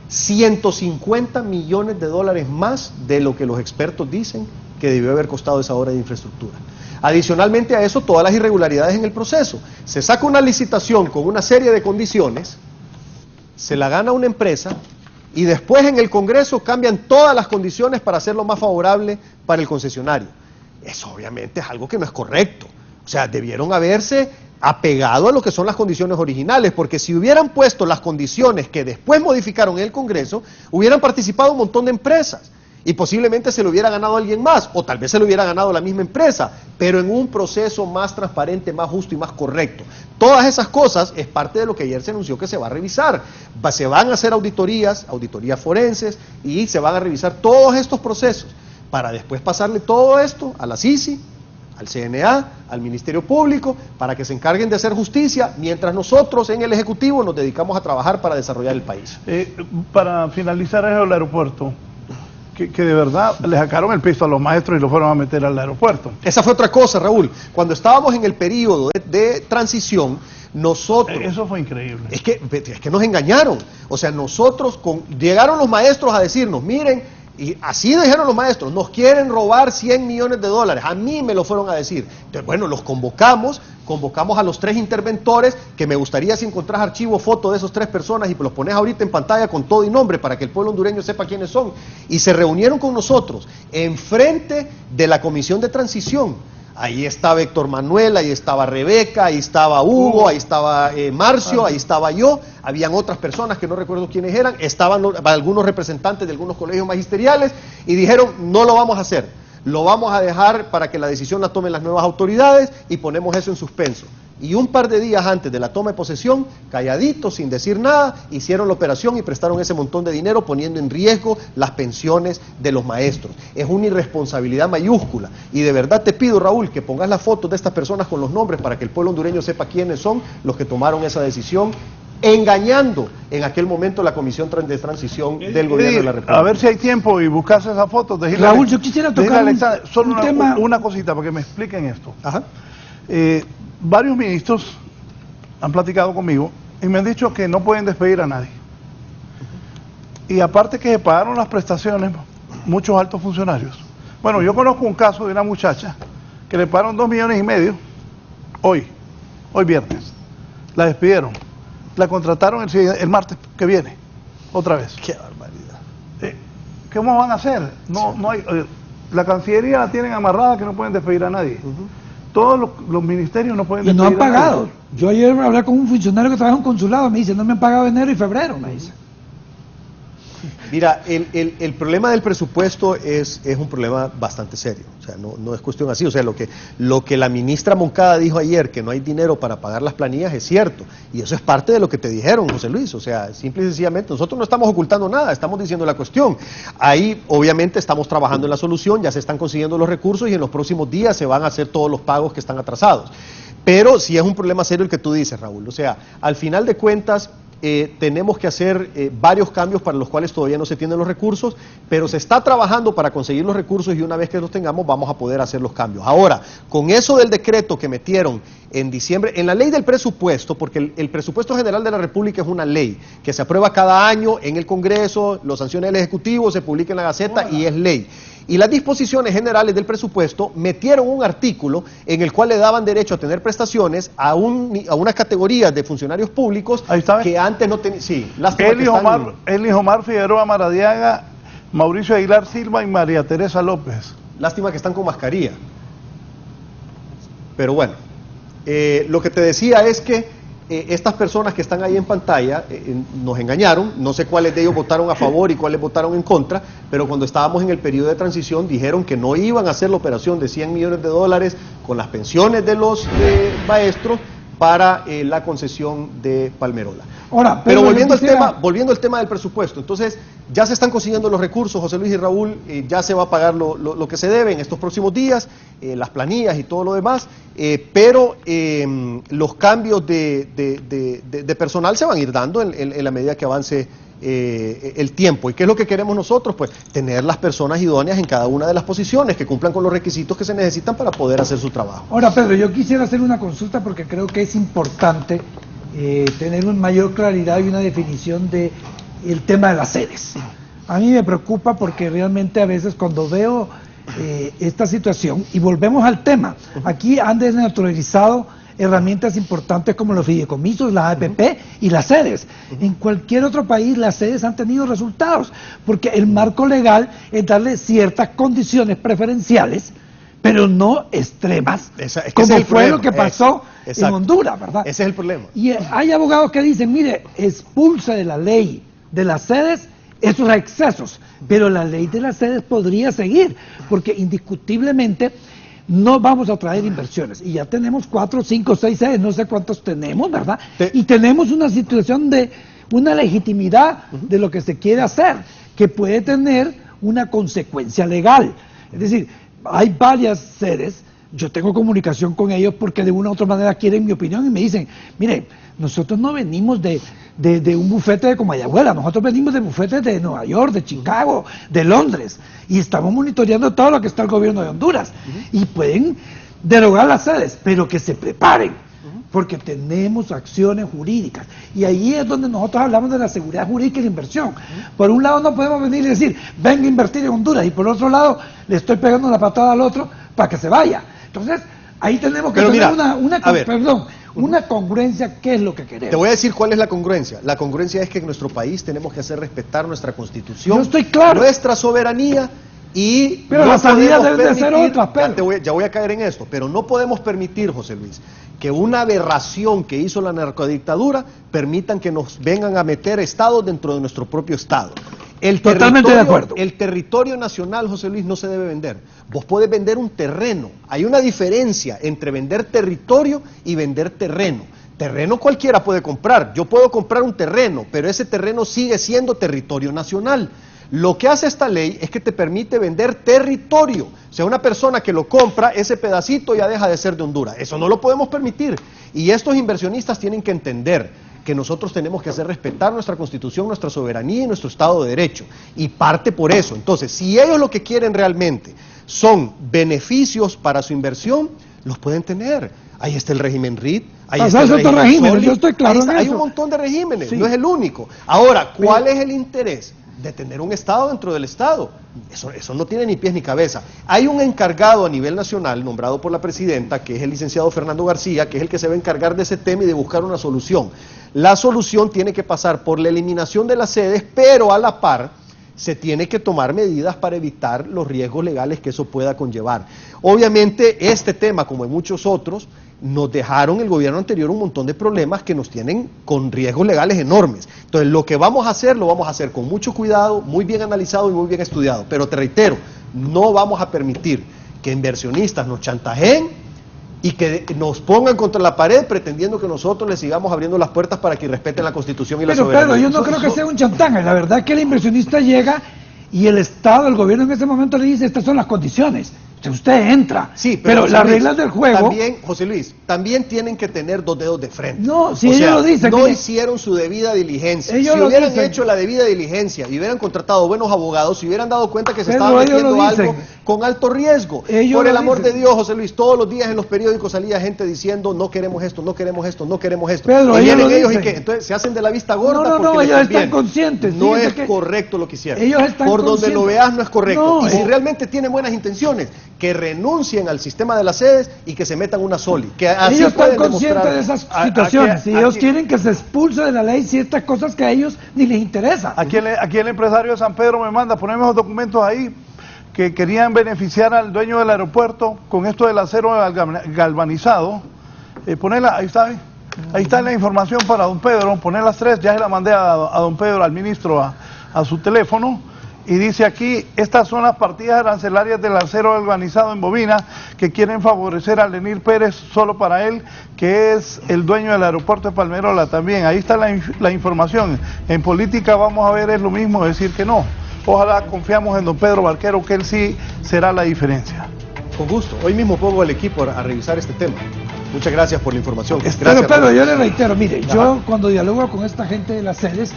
150 millones de dólares más de lo que los expertos dicen que debió haber costado esa obra de infraestructura. Adicionalmente a eso, todas las irregularidades en el proceso. Se saca una licitación con una serie de condiciones, se la gana una empresa, y después en el Congreso cambian todas las condiciones para hacerlo más favorable para el concesionario. Eso obviamente es algo que no es correcto. O sea, debieron haberse apegado a lo que son las condiciones originales, porque si hubieran puesto las condiciones que después modificaron en el Congreso, hubieran participado un montón de empresas. Y posiblemente se lo hubiera ganado alguien más, o tal vez se lo hubiera ganado la misma empresa, pero en un proceso más transparente, más justo y más correcto. Todas esas cosas es parte de lo que ayer se anunció que se va a revisar. Se van a hacer auditorías forenses, y se van a revisar todos estos procesos, para después pasarle todo esto a la CICI, al CNA, al Ministerio Público, para que se encarguen de hacer justicia, mientras nosotros en el Ejecutivo nos dedicamos a trabajar para desarrollar el país. Para finalizar eso del aeropuerto, que de verdad le sacaron el piso a los maestros y lo fueron a meter al aeropuerto. Esa fue otra cosa, Raúl. Cuando estábamos en el periodo de transición, Nosotros... Eso fue increíble. Es que nos engañaron. O sea, llegaron los maestros a decirnos, miren, y así dijeron los maestros, nos quieren robar 100 millones de dólares. A mí me lo fueron a decir. Entonces, bueno, los convocamos a los 3 interventores, que me gustaría, si encontrás archivo, foto de esos 3 personas y los pones ahorita en pantalla con todo y nombre para que el pueblo hondureño sepa quiénes son. Y se reunieron con nosotros enfrente de la Comisión de Transición. Ahí estaba Héctor Manuel, ahí estaba Rebeca, ahí estaba Hugo, ahí estaba Marcio, ahí estaba yo, habían otras personas que no recuerdo quiénes eran, estaban algunos representantes de algunos colegios magisteriales y dijeron, no lo vamos a hacer, lo vamos a dejar para que la decisión la tomen las nuevas autoridades y ponemos eso en suspenso. Y un par de días antes de la toma de posesión, calladitos, sin decir nada, hicieron la operación y prestaron ese montón de dinero poniendo en riesgo las pensiones de los maestros. Es una irresponsabilidad mayúscula. Y de verdad te pido, Raúl, que pongas las fotos de estas personas con los nombres para que el pueblo hondureño sepa quiénes son los que tomaron esa decisión, engañando en aquel momento la Comisión de Transición del Gobierno de la República. A ver si hay tiempo y buscas esas fotos. Raúl, yo quisiera tocar una cosita para que me expliquen esto. Ajá. Varios ministros han platicado conmigo y me han dicho que no pueden despedir a nadie. Y aparte que se pagaron las prestaciones muchos altos funcionarios. Bueno, yo conozco un caso de una muchacha que le pagaron 2,5 millones hoy viernes. La despidieron. La contrataron el martes que viene, otra vez. ¡Qué barbaridad! ¿Cómo van a hacer? No hay, la Cancillería la tienen amarrada que no pueden despedir a nadie. Todos los ministerios no pueden despedir a nadie. Y no han pagado. Yo ayer hablé con un funcionario que trabaja en un consulado, me dice, no me han pagado enero y febrero, me dice. Mira, el problema del presupuesto es un problema bastante serio, o sea, no es cuestión así, o sea, lo que la ministra Moncada dijo ayer, que no hay dinero para pagar las planillas, es cierto, y eso es parte de lo que te dijeron, José Luis, o sea, simple y sencillamente, nosotros no estamos ocultando nada, estamos diciendo la cuestión. Ahí, obviamente, estamos trabajando en la solución, ya se están consiguiendo los recursos y en los próximos días se van a hacer todos los pagos que están atrasados. Pero sí es un problema serio el que tú dices, Raúl, o sea, al final de cuentas, tenemos que hacer varios cambios para los cuales todavía no se tienen los recursos, pero se está trabajando para conseguir los recursos y una vez que los tengamos vamos a poder hacer los cambios. Ahora, con eso del decreto que metieron en diciembre, en la ley del presupuesto, porque el presupuesto general de la República es una ley que se aprueba cada año en el Congreso, lo sanciona el Ejecutivo, se publica en la Gaceta y es ley. Y las disposiciones generales del presupuesto metieron un artículo en el cual le daban derecho a tener prestaciones a unas categorías de funcionarios públicos que antes no tenían. Sí, Eli Omar Figueroa Maradiaga, Mauricio Aguilar Silva y María Teresa López. Lástima que están con mascarilla. Pero bueno, lo que te decía es que estas personas que están ahí en pantalla nos engañaron, no sé cuáles de ellos votaron a favor y cuáles votaron en contra, pero cuando estábamos en el periodo de transición dijeron que no iban a hacer la operación de 100 millones de dólares con las pensiones de los maestros para la concesión de Palmerola. Ahora, pero volviendo al tema del presupuesto, entonces ya se están consiguiendo los recursos, José Luis y Raúl, ya se va a pagar lo que se debe en estos próximos días, las planillas y todo lo demás, pero los cambios de personal se van a ir dando en la medida que avance el tiempo. ¿Y qué es lo que queremos nosotros? Pues tener las personas idóneas en cada una de las posiciones que cumplan con los requisitos que se necesitan para poder hacer su trabajo. Ahora, Pedro, yo quisiera hacer una consulta porque creo que es importante tener una mayor claridad y una definición de el tema de las sedes. A mí me preocupa porque realmente a veces cuando veo esta situación, y volvemos al tema, aquí han desnaturalizado herramientas importantes como los fideicomisos, las APP y las sedes. En cualquier otro país las sedes han tenido resultados, porque el marco legal es darle ciertas condiciones preferenciales, pero no extremas, como fue lo que pasó en Honduras, ¿verdad? Ese es el problema. Y hay abogados que dicen, mire, expulsa de la ley de las sedes esos excesos, pero la ley de las sedes podría seguir, porque indiscutiblemente no vamos a traer inversiones, y ya tenemos 4, 5, 6 sedes, no sé cuántos tenemos, ¿verdad? Y tenemos una situación de una legitimidad de lo que se quiere hacer, que puede tener una consecuencia legal. Es decir, hay varias sedes, yo tengo comunicación con ellos porque de una u otra manera quieren mi opinión y me dicen, mire, nosotros no venimos de un bufete de Comayagüela, nosotros venimos de bufetes de Nueva York, de Chicago, de Londres, y estamos monitoreando todo lo que está el gobierno de Honduras, y pueden derogar las sedes, pero que se preparen, porque tenemos acciones jurídicas. Y ahí es donde nosotros hablamos de la seguridad jurídica y la inversión. Por un lado no podemos venir y decir, venga a invertir en Honduras, y por otro lado le estoy pegando la patada al otro para que se vaya. Entonces, ahí tenemos que tener una congruencia, ¿qué es lo que queremos? Te voy a decir cuál es la congruencia. La congruencia es que en nuestro país tenemos que hacer respetar nuestra Constitución, Yo estoy claro, nuestra soberanía, y pero no las salidas podemos deben de ser permitir, otras, ya voy a caer en esto, pero no podemos permitir, José Luis, que una aberración que hizo la narcodictadura permitan que nos vengan a meter estados dentro de nuestro propio estado. Totalmente de acuerdo. El territorio nacional, José Luis, no se debe vender. Vos podés vender un terreno. Hay una diferencia entre vender territorio y vender terreno. Terreno cualquiera puede comprar. Yo puedo comprar un terreno, pero ese terreno sigue siendo territorio nacional. Lo que hace esta ley es que te permite vender territorio. O sea, una persona que lo compra, ese pedacito ya deja de ser de Honduras. Eso no lo podemos permitir. Y estos inversionistas tienen que entender que nosotros tenemos que hacer respetar nuestra Constitución, nuestra soberanía y nuestro Estado de Derecho. Y parte por eso. Entonces, si ellos lo que quieren realmente son beneficios para su inversión, los pueden tener. Ahí está el régimen RIT, ahí está el régimen Soli, yo estoy claro en eso. Hay un montón de regímenes, Sí. no es el único. Ahora, ¿cuál es el interés de tener un Estado dentro del Estado? Eso no tiene ni pies ni cabeza. Hay un encargado a nivel nacional, nombrado por la presidenta, que es el licenciado Fernando García, que es el que se va a encargar de ese tema y de buscar una solución. La solución tiene que pasar por la eliminación de las sedes, pero a la par se tiene que tomar medidas para evitar los riesgos legales que eso pueda conllevar. Obviamente, este tema, como en muchos otros, nos dejaron el gobierno anterior un montón de problemas que nos tienen con riesgos legales enormes. Entonces, lo que vamos a hacer, lo vamos a hacer con mucho cuidado, muy bien analizado y muy bien estudiado. Pero te reitero, no vamos a permitir que inversionistas nos chantajeen y que nos pongan contra la pared pretendiendo que nosotros les sigamos abriendo las puertas para que respeten la Constitución y la soberanía. Pero yo no creo que sea un chantaje. La verdad es que el inversionista llega y el Estado, el gobierno en ese momento le dice, estas son las condiciones. Usted entra, sí, pero las reglas del juego... También, José Luis, también tienen que tener dos dedos de frente. No, si ellos lo dicen... No hicieron su debida diligencia. Si hubieran hecho la debida diligencia y hubieran contratado buenos abogados, si hubieran dado cuenta que se estaba metiendo algo con alto riesgo. Por el amor de Dios, José Luis, todos los días en los periódicos salía gente diciendo, no queremos esto, no queremos esto, no queremos esto. Pedro, y vienen ellos y que entonces se hacen de la vista gorda. No, ellos están conscientes. No es correcto lo que hicieron. Ellos están Por donde lo veas no es correcto. No, y si realmente tienen buenas intenciones, que renuncien al sistema de las sedes y que se metan una soli. Que así ellos están pueden conscientes de esas situaciones y ellos quieren que se expulse de la ley ciertas cosas que a ellos ni les interesan. Aquí el empresario de San Pedro me manda, ponemos los documentos ahí, que querían beneficiar al dueño del aeropuerto con esto del acero galvanizado. Ponela, ahí está la información para don Pedro, poner las tres, ya se la mandé a don Pedro, al ministro, a su teléfono. Y dice aquí, estas son las partidas arancelarias del acero galvanizado en bobina que quieren favorecer a Lenir Pérez solo para él, que es el dueño del aeropuerto de Palmerola también. Ahí está la información. En política vamos a ver, es lo mismo decir que no. Ojalá confiamos en don Pedro Barquero, que él sí será la diferencia. Con gusto. Hoy mismo pongo al equipo a revisar este tema. Muchas gracias por la información. Pero Pedro, yo le reitero, mire, yo cuando dialogo con esta gente de las sedes,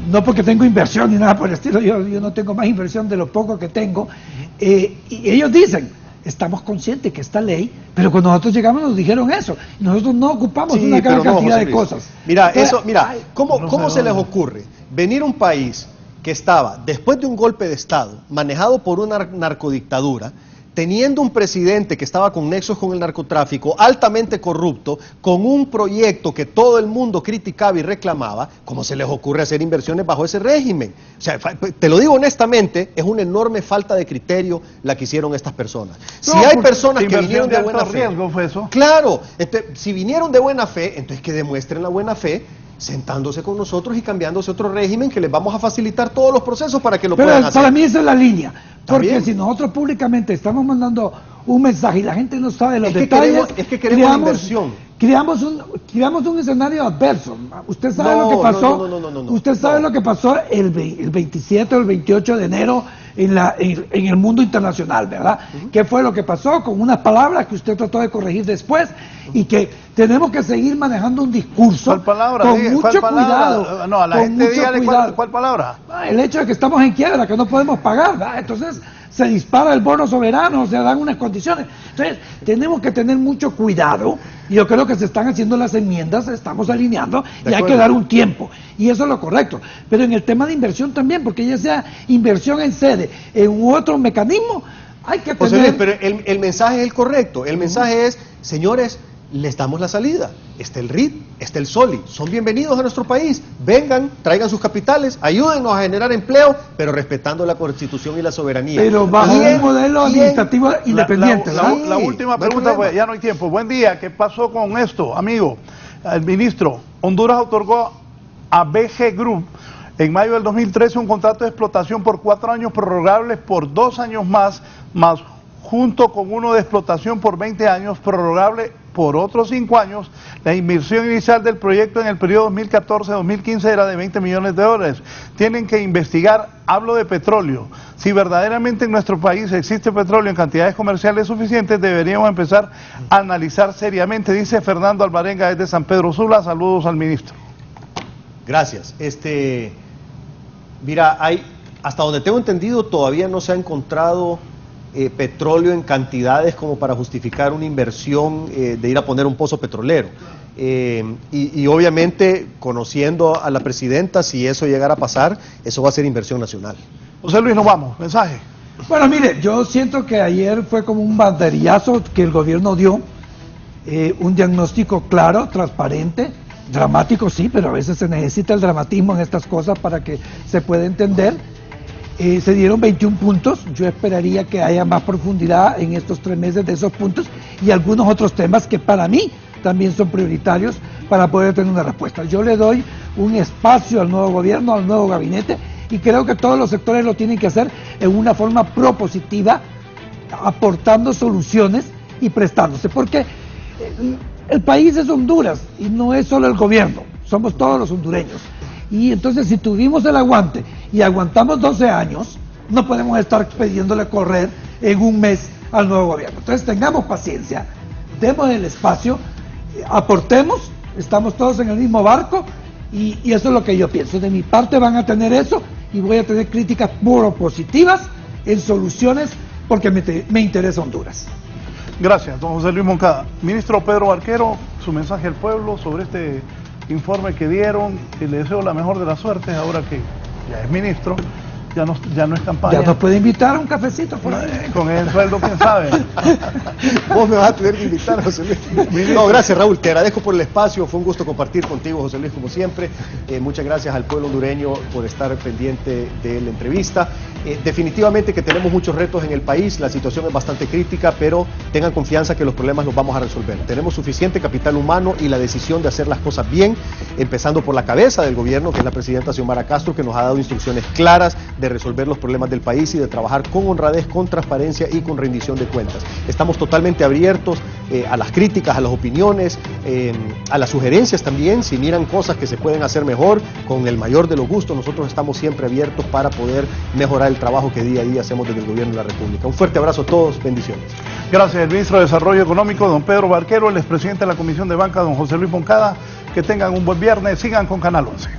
no porque tengo inversión ni nada por el estilo, yo no tengo más inversión de lo poco que tengo, y ellos dicen, estamos conscientes que esta ley, pero cuando nosotros llegamos nos dijeron eso, y nosotros no ocupamos una gran cantidad de cosas. Mira, ¿cómo se les ocurre venir a un país que estaba, después de un golpe de Estado, manejado por una narcodictadura, teniendo un presidente que estaba con nexos con el narcotráfico, altamente corrupto, con un proyecto que todo el mundo criticaba y reclamaba? ¿Cómo se les ocurre hacer inversiones bajo ese régimen? O sea, te lo digo honestamente, es una enorme falta de criterio la que hicieron estas personas. Si hay personas que vinieron de buena fe, fue eso. Claro, si vinieron de buena fe, entonces que demuestren la buena fe, sentándose con nosotros y cambiándose otro régimen que les vamos a facilitar todos los procesos para que lo puedan hacer. Para mí esa es la línea, porque ¿También? si nosotros públicamente estamos mandando un mensaje y la gente no sabe los detalles, queremos inversión. Creamos un escenario adverso. Usted sabe lo que pasó. Usted sabe lo que pasó el 27 o el 28 de enero en el mundo internacional, ¿verdad? ¿Qué fue lo que pasó? Con unas palabras que usted trató de corregir después y que tenemos que seguir manejando un discurso con mucho cuidado. No, a la gente dígale cuál palabra. El hecho de que estamos en quiebra, que no podemos pagar, ¿verdad? Entonces, se dispara el bono soberano, se dan unas condiciones. Entonces, tenemos que tener mucho cuidado. Yo creo que se están haciendo las enmiendas, se estamos alineando y hay que dar un tiempo. Y eso es lo correcto. Pero en el tema de inversión también, porque ya sea inversión en sede, en otro mecanismo, hay que José tener... Luis, pero el mensaje es el correcto. El mensaje es, señores, les damos la salida. Está el RIT, está el SOLI. Son bienvenidos a nuestro país. Vengan, traigan sus capitales, ayúdennos a generar empleo, pero respetando la Constitución y la soberanía. Pero bajo un modelo administrativo independiente. La última pregunta, pues, ya no hay tiempo. Buen día, ¿qué pasó con esto, amigo? El ministro, Honduras otorgó a BG Group en mayo del 2013 un contrato de explotación por 4 años prorrogables por 2 años más junto con uno de explotación por 20 años prorrogable por otros 5 años. La inversión inicial del proyecto en el periodo 2014-2015 era de $20 millones. Tienen que investigar, hablo de petróleo. Si verdaderamente en nuestro país existe petróleo en cantidades comerciales suficientes, deberíamos empezar a analizar seriamente, dice Fernando Alvarenga desde San Pedro Sula. Saludos al ministro. Gracias. Mira, hasta donde tengo entendido, todavía no se ha encontrado petróleo en cantidades como para justificar una inversión de ir a poner un pozo petrolero. Y obviamente, conociendo a la presidenta, si eso llegara a pasar, eso va a ser inversión nacional. José Luis, nos vamos. Mensaje. Bueno, mire, yo siento que ayer fue como un banderillazo que el gobierno dio, un diagnóstico claro, transparente, dramático sí, pero a veces se necesita el dramatismo en estas cosas para que se pueda entender. Se dieron 21 puntos, yo esperaría que haya más profundidad en estos 3 meses de esos puntos y algunos otros temas que para mí también son prioritarios para poder tener una respuesta. Yo le doy un espacio al nuevo gobierno, al nuevo gabinete, y creo que todos los sectores lo tienen que hacer en una forma propositiva, aportando soluciones y prestándose, porque el país es Honduras y no es solo el gobierno, somos todos los hondureños. Y entonces, si tuvimos el aguante y aguantamos 12 años, no podemos estar pidiéndole correr en un mes al nuevo gobierno. Entonces, tengamos paciencia, demos el espacio, aportemos, estamos todos en el mismo barco y eso es lo que yo pienso. De mi parte van a tener eso y voy a tener críticas positivas en soluciones porque me interesa Honduras. Gracias, don José Luis Moncada. Ministro Pedro Barquero, su mensaje al pueblo sobre este informe que dieron, y le deseo la mejor de las suertes ahora que ya es ministro, ya no es campaña. Ya nos puede invitar a un cafecito por ahí. Con el sueldo, quién sabe. Vos me vas a tener que invitar, José Luis. No, gracias, Raúl, te agradezco por el espacio, fue un gusto compartir contigo, José Luis, como siempre. Muchas gracias al pueblo hondureño por estar pendiente de la entrevista. Definitivamente que tenemos muchos retos en el país, la situación es bastante crítica, pero tengan confianza que los problemas los vamos a resolver. Tenemos suficiente capital humano y la decisión de hacer las cosas bien, empezando por la cabeza del gobierno, que es la presidenta Xiomara Castro, que nos ha dado instrucciones claras de resolver los problemas del país y de trabajar con honradez, con transparencia y con rendición de cuentas. Estamos totalmente abiertos a las críticas, a las opiniones, a las sugerencias también. Si miran cosas que se pueden hacer mejor, con el mayor de los gustos, nosotros estamos siempre abiertos para poder mejorar el trabajo que día a día hacemos desde el gobierno de la República. Un fuerte abrazo a todos, bendiciones. Gracias, el ministro de Desarrollo Económico, don Pedro Barquero, el expresidente de la Comisión de Banca, don José Luis Moncada. Que tengan un buen viernes, sigan con Canal 11.